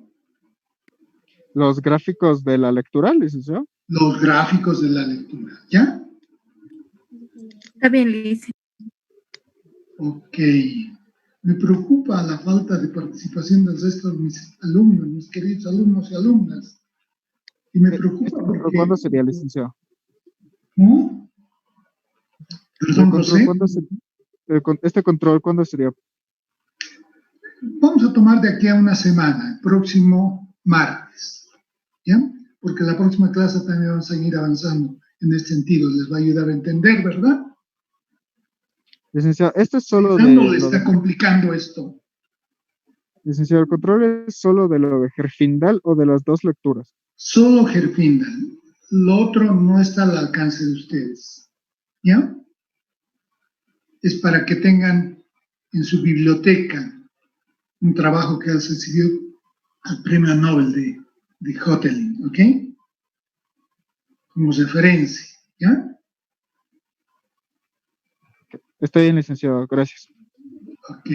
Los gráficos de la lectura, licenciado. Los gráficos de la lectura, ¿ya? Está bien, licenciado. Ok. Me preocupa la falta de participación del resto de mis alumnos, mis queridos alumnos y alumnas. Y me preocupa ¿Este control porque... cuándo sería, licenciado? ¿No? ¿El Perdón, control José. cuándo este control cuándo sería? Vamos a tomar de aquí a una semana, el próximo martes, ¿ya? Porque la próxima clase también vamos a seguir avanzando en este sentido. Les va a ayudar a entender, ¿verdad? Licenciado, esto es solo ¿Cuándo de le lo está de... complicando esto? Licenciado, ¿el control es solo de lo de Herfindahl o de las dos lecturas? Solo Herfindahl. Lo otro no está al alcance de ustedes, ¿ya? Es para que tengan en su biblioteca un trabajo que ha recibido al premio Nobel de Hotelling, ¿ok? Como referencia, ¿ya? Está bien, licenciado, gracias. Ok.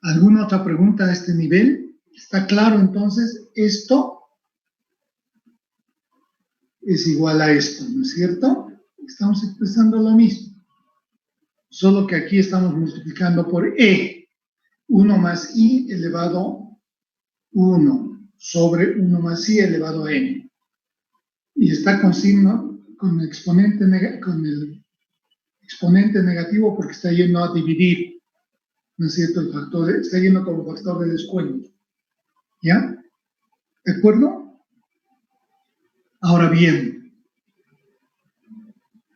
¿Alguna otra pregunta a este nivel? ¿Está claro entonces? Esto es igual a esto, ¿no es cierto? Estamos expresando lo mismo. Solo que aquí estamos multiplicando por E. 1 más I elevado 1 sobre 1 más I elevado a N. Y está con signo, con el exponente negativo porque está yendo a dividir, ¿no es cierto? El factor, está yendo como factor de descuento. ¿Ya? ¿De acuerdo? Ahora bien,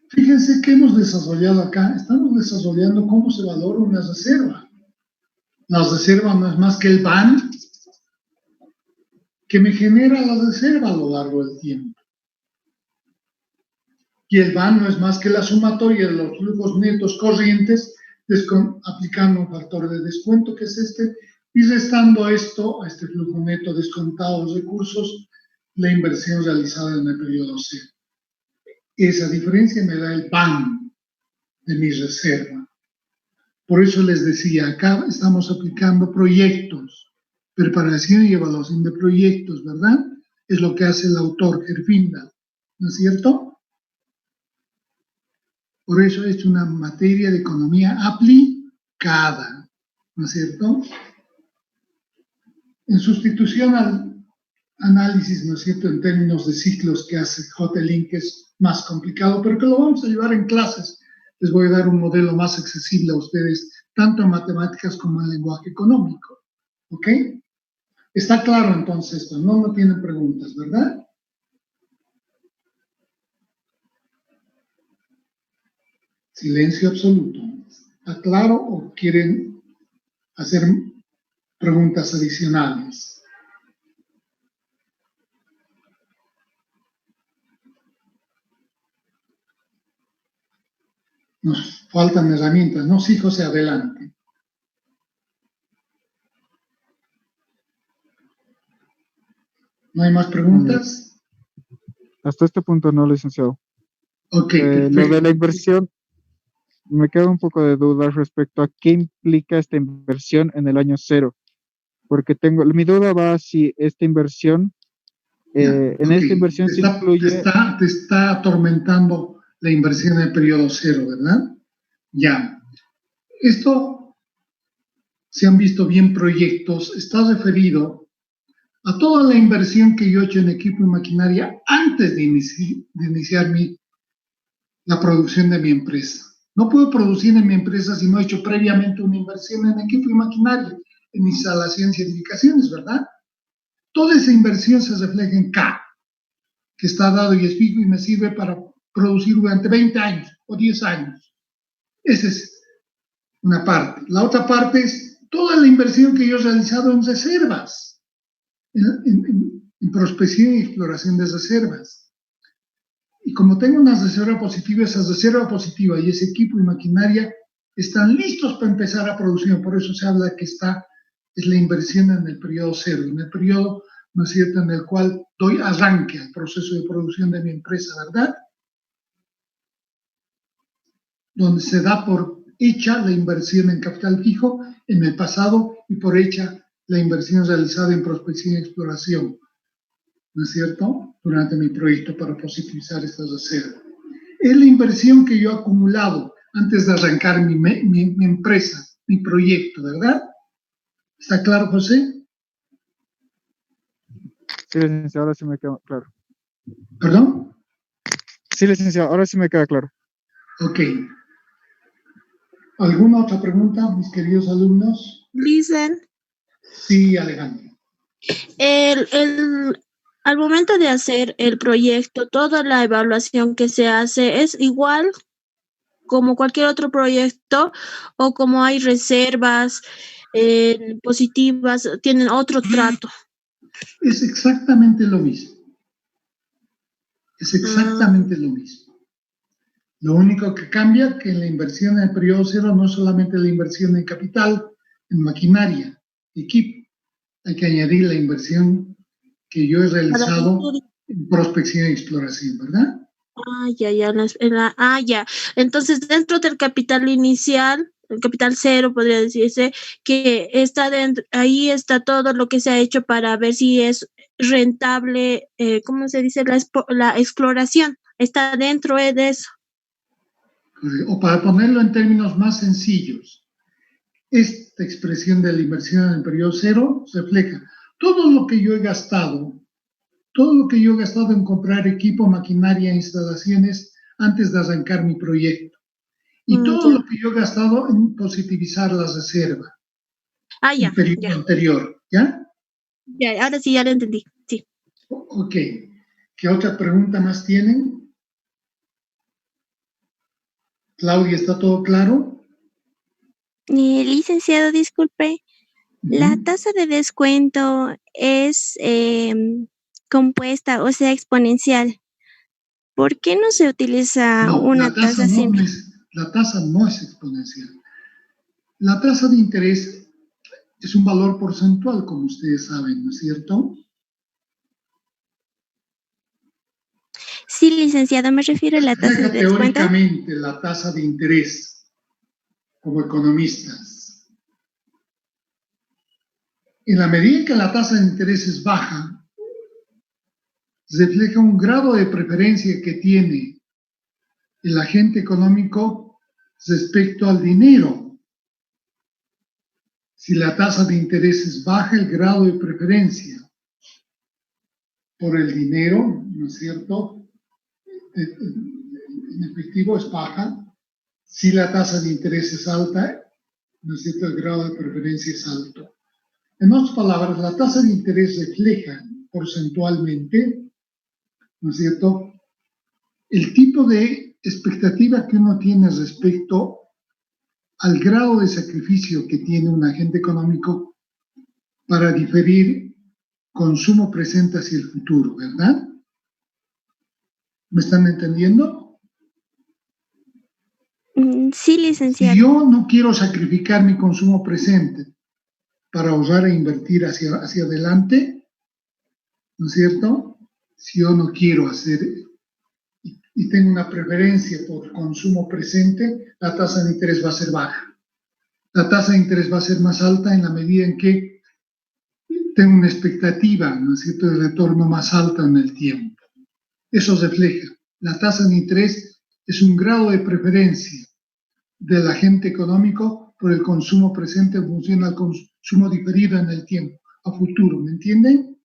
fíjense que hemos desarrollado acá. Estamos desarrollando cómo se valora una reserva. La reserva no es más que el BAN que me genera la reserva a lo largo del tiempo. Y el BAN no es más que la sumatoria de los flujos netos corrientes aplicando un factor de descuento que es este y restando a esto, a este flujo neto descontado los recursos, la inversión realizada en el periodo C. Esa diferencia me da el BAN de mi reserva. Por eso les decía, acá estamos aplicando proyectos, preparación y evaluación de proyectos, ¿verdad? Es lo que hace el autor Herfindahl, ¿no es cierto? Por eso es una materia de economía aplicada, ¿no es cierto? En sustitución al análisis, ¿no es cierto?, en términos de ciclos que hace Hotelling, que es más complicado, pero que lo vamos a llevar en clases. Les voy a dar un modelo más accesible a ustedes, tanto en matemáticas como en lenguaje económico. ¿Ok? Está claro entonces esto, ¿no? No tienen preguntas, ¿verdad? Silencio absoluto. ¿Está claro o quieren hacer preguntas adicionales? Nos faltan herramientas, ¿no? Sí, José, adelante. ¿No hay más preguntas? Hasta este punto no, licenciado. Ok, Lo de perfecto. la inversión, me queda un poco de duda respecto a qué implica esta inversión en el año cero. Porque mi duda va si esta inversión, en esta inversión se incluye... Te está atormentando la inversión en el periodo cero, ¿verdad? Ya. Esto, se han visto bien proyectos, está referido a toda la inversión que yo he hecho en equipo y maquinaria antes de iniciar la producción de mi empresa. No puedo producir en mi empresa si no he hecho previamente una inversión en equipo y maquinaria, en instalaciones y edificaciones, ¿verdad? Toda esa inversión se refleja en K, que está dado y es fijo y me sirve para producir durante 20 años o 10 años. Esa es una parte. La otra parte es toda la inversión que yo he realizado en reservas, en prospección y exploración de reservas. Y como tengo una reserva positiva, esa reserva positiva y ese equipo y maquinaria están listos para empezar a producir. Por eso se habla que es la inversión en el periodo cero, en el periodo, ¿no es cierto?, en el cual doy arranque al proceso de producción de mi empresa, ¿verdad? Donde se da por hecha la inversión en capital fijo en el pasado y por hecha la inversión realizada en prospección y exploración, ¿no es cierto?, durante mi proyecto para positivizar esta reserva. Es la inversión que yo he acumulado antes de arrancar mi empresa, mi proyecto, ¿verdad? ¿Está claro, José? Sí, licenciado, ahora sí me queda claro. ¿Perdón? Sí, licenciado, ahora sí me queda claro. Ok. ¿Alguna otra pregunta, mis queridos alumnos? Dicen, Sí, Alejandro. al momento de hacer el proyecto, toda la evaluación que se hace es igual como cualquier otro proyecto, o como hay reservas positivas, tienen otro trato. Es exactamente lo mismo. Es exactamente lo mismo. Lo único que cambia que en la inversión en el periodo cero no es solamente la inversión en capital, en maquinaria, equipo. Hay que añadir la inversión que yo he realizado en prospección y exploración, ¿verdad? Ya. Entonces, dentro del capital inicial, el capital cero, podría decirse, que está dentro, ahí está todo lo que se ha hecho para ver si es rentable, ¿cómo se dice? La exploración. Está dentro de eso. O para ponerlo en términos más sencillos, esta expresión de la inversión en el periodo cero refleja todo lo que yo he gastado, en comprar equipo, maquinaria, instalaciones antes de arrancar mi proyecto. Y todo lo que yo he gastado en positivizar la reserva. El periodo anterior, ¿ya? Ya, ahora sí, ya lo entendí, sí. Ok. ¿Qué otra pregunta más tienen? Claudia, ¿está todo claro? Licenciado, disculpe, ¿la tasa de descuento es compuesta, o sea, exponencial? ¿Por qué no se utiliza No, una tasa simple? la tasa no es exponencial. La tasa de interés es un valor porcentual, como ustedes saben, ¿no es cierto? Sí, licenciado, me refiero a la tasa de descuento. Teóricamente, la tasa de interés, como economistas, en la medida en que la tasa de interés es baja, refleja un grado de preferencia que tiene el agente económico respecto al dinero. Si la tasa de interés es baja, el grado de preferencia por el dinero, ¿no es cierto?, en efectivo es baja. Si la tasa de interés es alta, ¿no es cierto?, el grado de preferencia es alto. En otras palabras, la tasa de interés refleja porcentualmente, ¿no es cierto?, el tipo de expectativa que uno tiene respecto al grado de sacrificio que tiene un agente económico para diferir consumo presente hacia el futuro, ¿verdad? ¿Me están entendiendo? Sí, licenciado. Si yo no quiero sacrificar mi consumo presente para ahorrar e invertir hacia adelante, ¿no es cierto? Si yo no quiero hacer y tengo una preferencia por consumo presente, la tasa de interés va a ser baja. La tasa de interés va a ser más alta en la medida en que tengo una expectativa, ¿no es cierto?, de retorno más alta en el tiempo. Eso refleja. La tasa de interés es un grado de preferencia del agente económico por el consumo presente en función al consumo diferido en el tiempo, a futuro, ¿me entienden?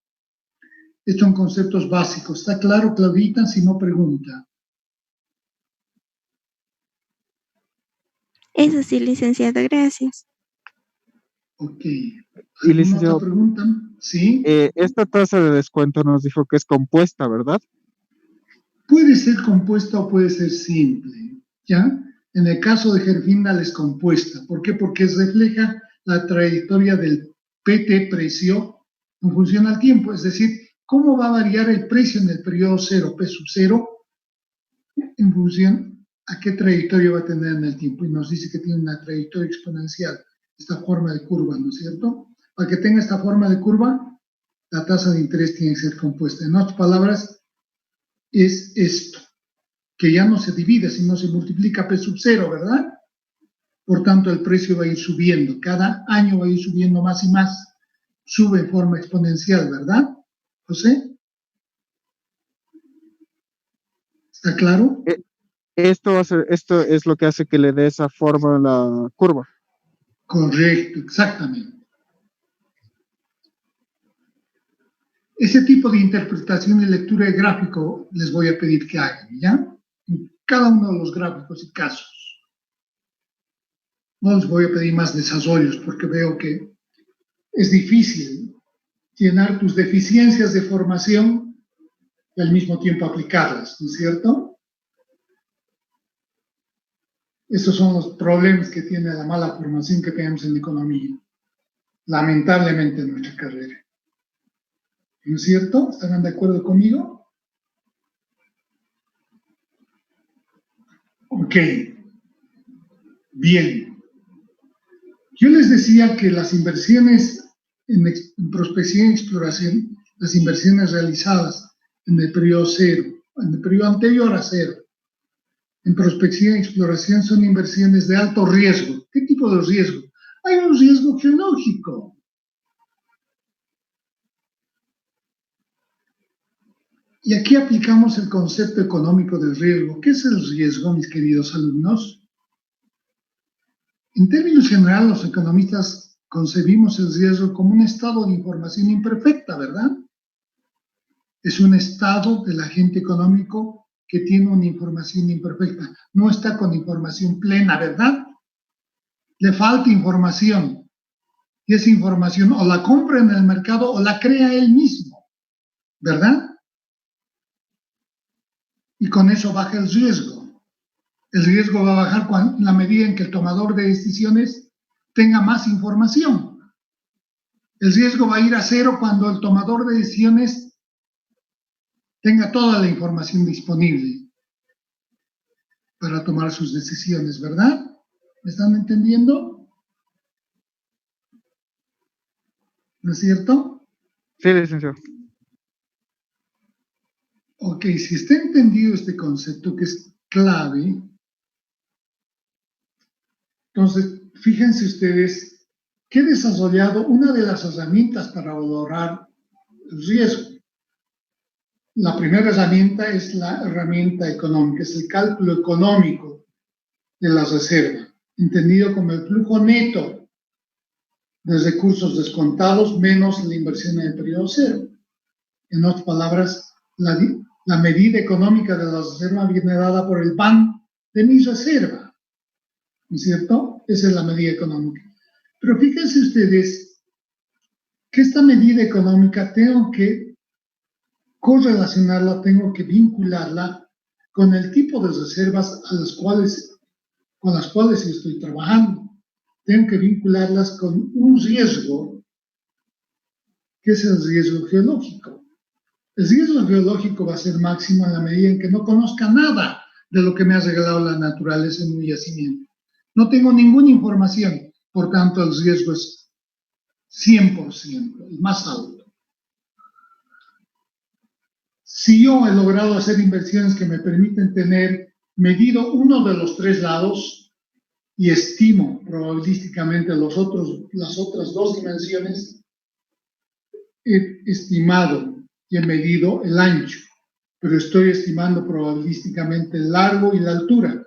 Estos son conceptos básicos. ¿Está claro, Claudita? Si no, pregunta. Eso sí, licenciado, gracias. Ok. Y licenciado, otra pregunta? ¿Sí? Esta tasa de descuento nos dijo que es compuesta, ¿verdad? Puede ser compuesta o puede ser simple, ¿ya? En el caso de Herfindahl es compuesta. ¿Por qué? Porque refleja la trayectoria del PT precio en función al tiempo, es decir, cómo va a variar el precio en el periodo cero, P sub cero, en función a qué trayectoria va a tener en el tiempo. Y nos dice que tiene una trayectoria exponencial, esta forma de curva, ¿no es cierto? Para que tenga esta forma de curva, la tasa de interés tiene que ser compuesta. En otras palabras, es esto, que ya no se divide, sino se multiplica P sub cero, ¿verdad? Por tanto, el precio va a ir subiendo. Cada año va a ir subiendo más y más. sube en forma exponencial, ¿verdad, José? ¿Está claro? Esto es lo que hace que le dé esa forma a la curva. Correcto, exactamente. Ese tipo de interpretación y lectura de gráfico les voy a pedir que hagan, ¿ya? En cada uno de los gráficos y casos. No les voy a pedir más desarrollos porque veo que es difícil llenar tus deficiencias de formación y al mismo tiempo aplicarlas, ¿no es cierto? Estos son los problemas que tiene la mala formación que tenemos en economía, lamentablemente en nuestra carrera. ¿No es cierto? ¿Estarán de acuerdo conmigo? Ok. Bien. Yo les decía que las inversiones en prospección y exploración, las inversiones realizadas en el periodo cero, en el periodo anterior a cero, en prospección y exploración son inversiones de alto riesgo. ¿Qué tipo de riesgo? Hay un riesgo geológico. Y aquí aplicamos el concepto económico del riesgo. ¿Qué es el riesgo, mis queridos alumnos? En términos generales, los economistas concebimos el riesgo como un estado de información imperfecta, ¿verdad? Es un estado del agente económico que tiene una información imperfecta. No está con información plena, ¿verdad? Le falta información. Y esa información o la compra en el mercado o la crea él mismo, ¿verdad? Y con eso baja el riesgo. El riesgo va a bajar en la medida en que el tomador de decisiones tenga más información. El riesgo va a ir a cero cuando el tomador de decisiones tenga toda la información disponible para tomar sus decisiones, ¿verdad? ¿Me están entendiendo? ¿No es cierto? Sí, licenciado. Ok, si está entendido este concepto que es clave, entonces fíjense ustedes que he desarrollado una de las herramientas para valorar el riesgo. La primera herramienta es la herramienta económica, es el cálculo económico de la reserva, entendido como el flujo neto de recursos descontados menos la inversión en el periodo cero. En otras palabras, la medida económica de la reserva viene dada por el pan de mi reserva, ¿no es cierto? Esa es la medida económica. Pero fíjense ustedes que esta medida económica tengo que correlacionarla, tengo que vincularla con el tipo de reservas con las cuales estoy trabajando. Tengo que vincularlas con un riesgo, que es el riesgo geológico. El riesgo geológico va a ser máximo en la medida en que no conozca nada de lo que me ha regalado la naturaleza en mi yacimiento. No tengo ninguna información, por tanto el riesgo es 100%, el más alto. Si yo he logrado hacer inversiones que me permiten tener medido uno de los tres lados y estimo probabilísticamente las otras dos dimensiones, he estimado y he medido el ancho, pero estoy estimando probabilísticamente el largo y la altura.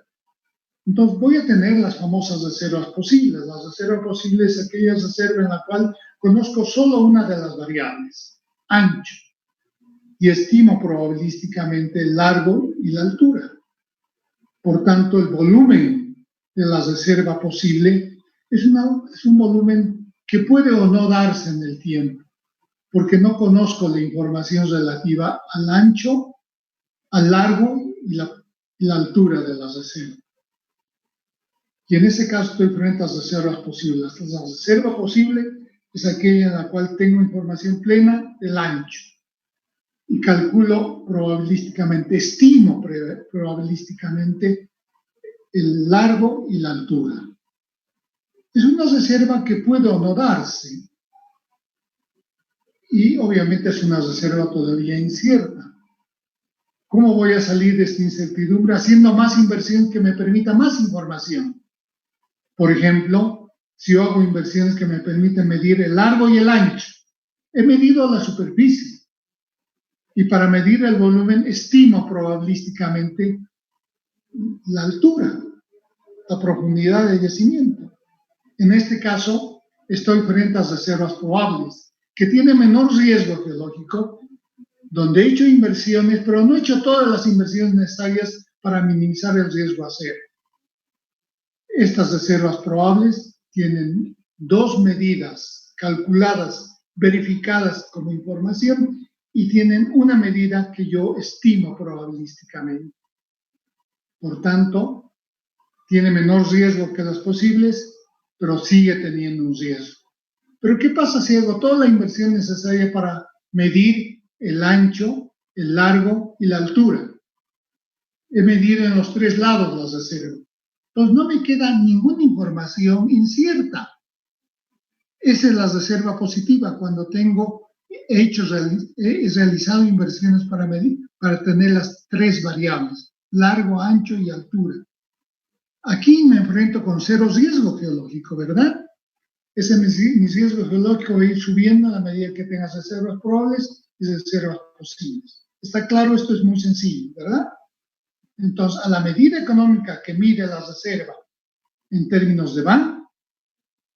Entonces voy a tener las famosas reservas posibles. La reserva posible es aquella reserva en la cual conozco solo una de las variables, ancho, y estimo probabilísticamente el largo y la altura. Por tanto, el volumen de la reserva posible es un volumen que puede o no darse en el tiempo, porque no conozco la información relativa al ancho, al largo y la altura de la reserva. Y en ese caso estoy frente a las reservas posibles. La reserva posible es aquella en la cual tengo información plena del ancho y calculo probabilísticamente, estimo probabilísticamente el largo y la altura. Es una reserva que puede o no darse y obviamente es una reserva todavía incierta. ¿Cómo voy a salir de esta incertidumbre haciendo más inversión que me permita más información? Por ejemplo, si yo hago inversiones que me permiten medir el largo y el ancho, he medido la superficie y para medir el volumen estimo probabilísticamente la altura, la profundidad del yacimiento. En este caso, estoy frente a reservas probables, que tienen menor riesgo geológico, donde he hecho inversiones, pero no he hecho todas las inversiones necesarias para minimizar el riesgo a cero. Estas reservas probables tienen dos medidas calculadas, verificadas como información, y tienen una medida que yo estimo probabilísticamente. Por tanto, tiene menor riesgo que las posibles, pero sigue teniendo un riesgo. Pero ¿qué pasa si hago toda la inversión necesaria para medir el ancho, el largo y la altura? He medido en los tres lados las reservas. Entonces no me queda ninguna información incierta. Esa es la reserva positiva, cuando he realizado inversiones para medir, para tener las tres variables, largo, ancho y altura. Aquí me enfrento con cero riesgo geológico, ¿verdad? Ese mi riesgo geológico va a ir subiendo a la medida que tengas reservas probables y reservas posibles. ¿Está claro? Esto es muy sencillo, ¿verdad? Entonces, a la medida económica que mide la reserva en términos de BAN,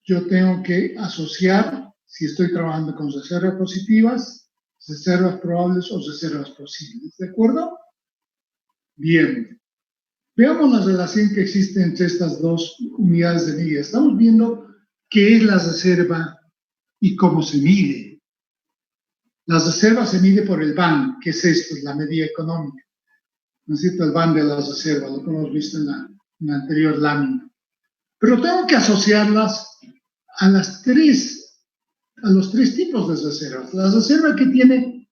yo tengo que asociar, si estoy trabajando con reservas positivas, reservas probables o reservas posibles. ¿De acuerdo? Bien. Veamos la relación que existe entre estas dos unidades de medida. Estamos viendo qué es la reserva y cómo se mide. La reserva se mide por el BAN, que es esto, la medida económica. ¿No es cierto? El BAN de las reservas, lo que hemos visto en la anterior lámina. Pero tengo que asociarlas a los tres tipos de reservas. La reserva que tiene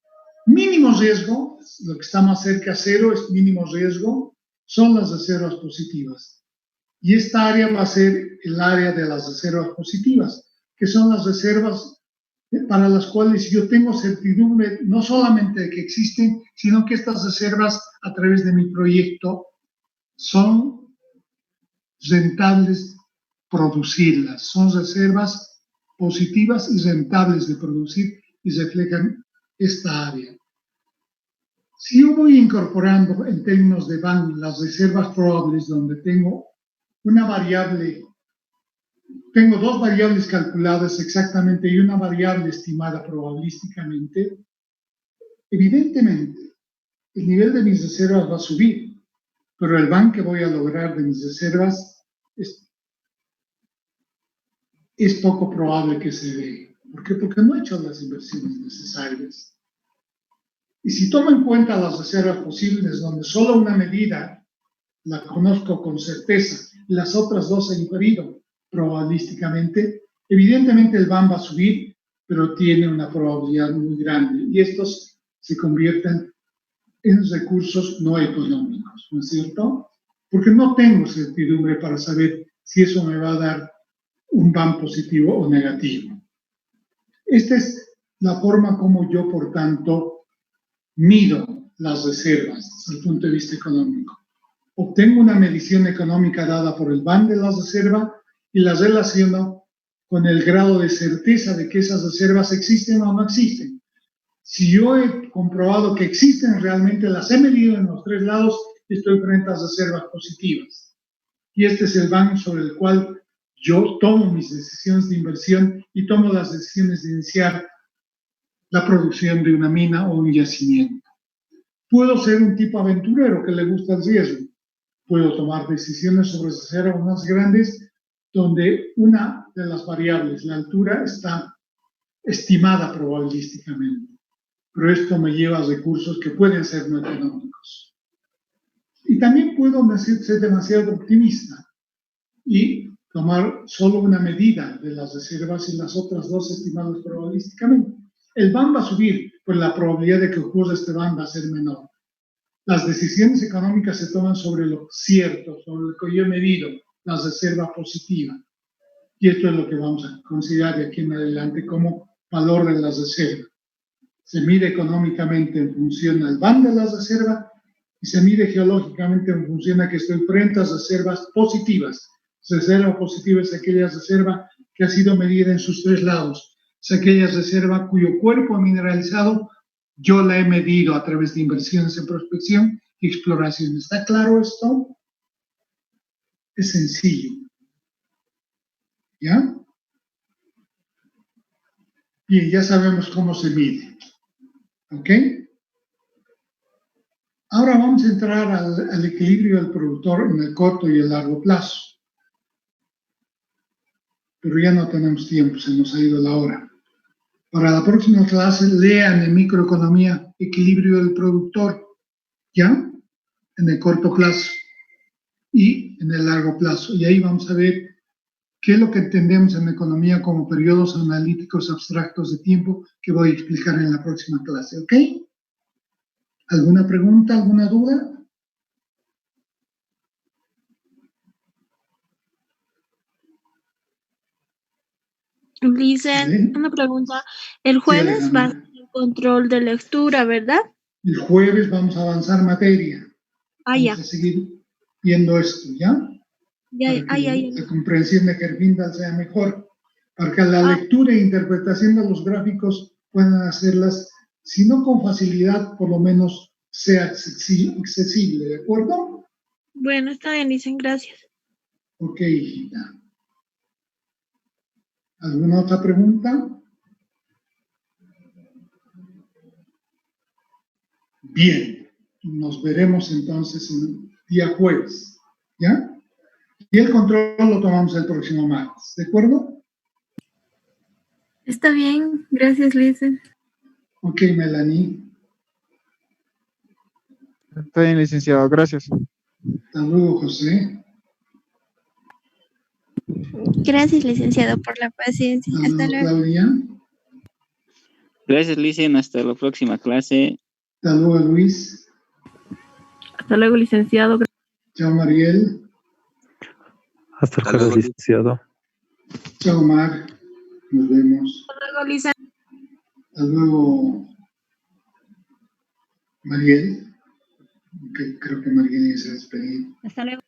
mínimo riesgo, lo que está más cerca a cero es mínimo riesgo, son las reservas positivas. Y esta área va a ser el área de las reservas positivas, que son las reservas para las cuales yo tengo certidumbre no solamente de que existen, sino que estas reservas a través de mi proyecto son rentables producirlas. Son reservas positivas y rentables de producir y reflejan esta área. Si yo voy incorporando en términos de BAN las reservas probables donde tengo una variable, tengo dos variables calculadas exactamente y una variable estimada probabilísticamente, evidentemente el nivel de mis reservas va a subir, pero el BAN que voy a lograr de mis reservas es poco probable que se dé. ¿Por qué? Porque no he hecho las inversiones necesarias. Y si tomo en cuenta las reservas posibles, donde solo una medida la conozco con certeza, las otras dos he inferido probabilísticamente, evidentemente el BAN va a subir, pero tiene una probabilidad muy grande. Y estos se convierten en recursos no económicos, ¿no es cierto? Porque no tengo certidumbre para saber si eso me va a dar un BAN positivo o negativo. Esta es la forma como yo, por tanto, mido las reservas desde el punto de vista económico. Obtengo una medición económica dada por el BAN de la reserva y la relaciono con el grado de certeza de que esas reservas existen o no existen. Si yo he comprobado que existen realmente, las he medido en los tres lados, estoy frente a reservas positivas. Y este es el BAN sobre el cual yo tomo mis decisiones de inversión y tomo las decisiones de iniciar la producción de una mina o un yacimiento. Puedo ser un tipo aventurero que le gusta el riesgo. Puedo tomar decisiones sobre reservas más grandes donde una de las variables, la altura, está estimada probabilísticamente. Pero esto me lleva a recursos que pueden ser no económicos. Y también puedo ser demasiado optimista y tomar solo una medida de las reservas y las otras dos estimadas probabilísticamente. El BAN va a subir, pero la probabilidad de que ocurra este BAN va a ser menor. Las decisiones económicas se toman sobre lo cierto, sobre lo que yo he medido, la reserva positiva. Y esto es lo que vamos a considerar de aquí en adelante como valor de la reserva. Se mide económicamente en función al BAN de la reserva y se mide geológicamente en función a que estoy frente a reservas positivas. Reserva positiva es aquella reserva que ha sido medida en sus tres lados, Es aquella reserva cuyo cuerpo mineralizado yo la he medido a través de inversiones en prospección y exploración. ¿Está claro esto? Es sencillo. ¿Ya? Bien, ya sabemos cómo se mide. ¿Ok? Ahora vamos a entrar al equilibrio del productor en el corto y el largo plazo. Pero ya no tenemos tiempo, se nos ha ido la hora. Para la próxima clase, lean en microeconomía equilibrio del productor, ¿ya? En el corto plazo y en el largo plazo. Y ahí vamos a ver qué es lo que entendemos en economía como periodos analíticos abstractos de tiempo que voy a explicar en la próxima clase, ¿ok? ¿Alguna pregunta, alguna duda? Licen, ¿Sí? una pregunta. El Sí, jueves va a Alejandra. ser el control de lectura, ¿verdad? El jueves vamos a avanzar materia. Ah, Vamos ya. a seguir viendo esto, ¿ya? Ya, Para que ya. la comprensión de Gervinda sea mejor. Para que la Ah, lectura e interpretación de los gráficos puedan hacerlas, si no con facilidad, por lo menos sea accesible, ¿de acuerdo? bueno, está bien, Licen, gracias. Ok, hijita. ¿Alguna otra pregunta? Bien, nos veremos entonces el día jueves, ¿ya? Y el control lo tomamos el próximo martes, ¿de acuerdo? Está bien, gracias, Lisa. Ok, Melanie. Está bien, licenciado, gracias. Hasta luego, José. Gracias, licenciado, por la paciencia. Hasta Hasta luego, luego. Claudia. Gracias, Licen. Hasta la próxima clase. Hasta luego, Luis. Hasta luego, licenciado. Chao, Mariel. Hasta el jueves, licenciado. Chao, Mar. Nos vemos. Hasta luego, Licen. Hasta luego, Mariel. Ok, creo que Mariel ya se ha despedido. Hasta luego.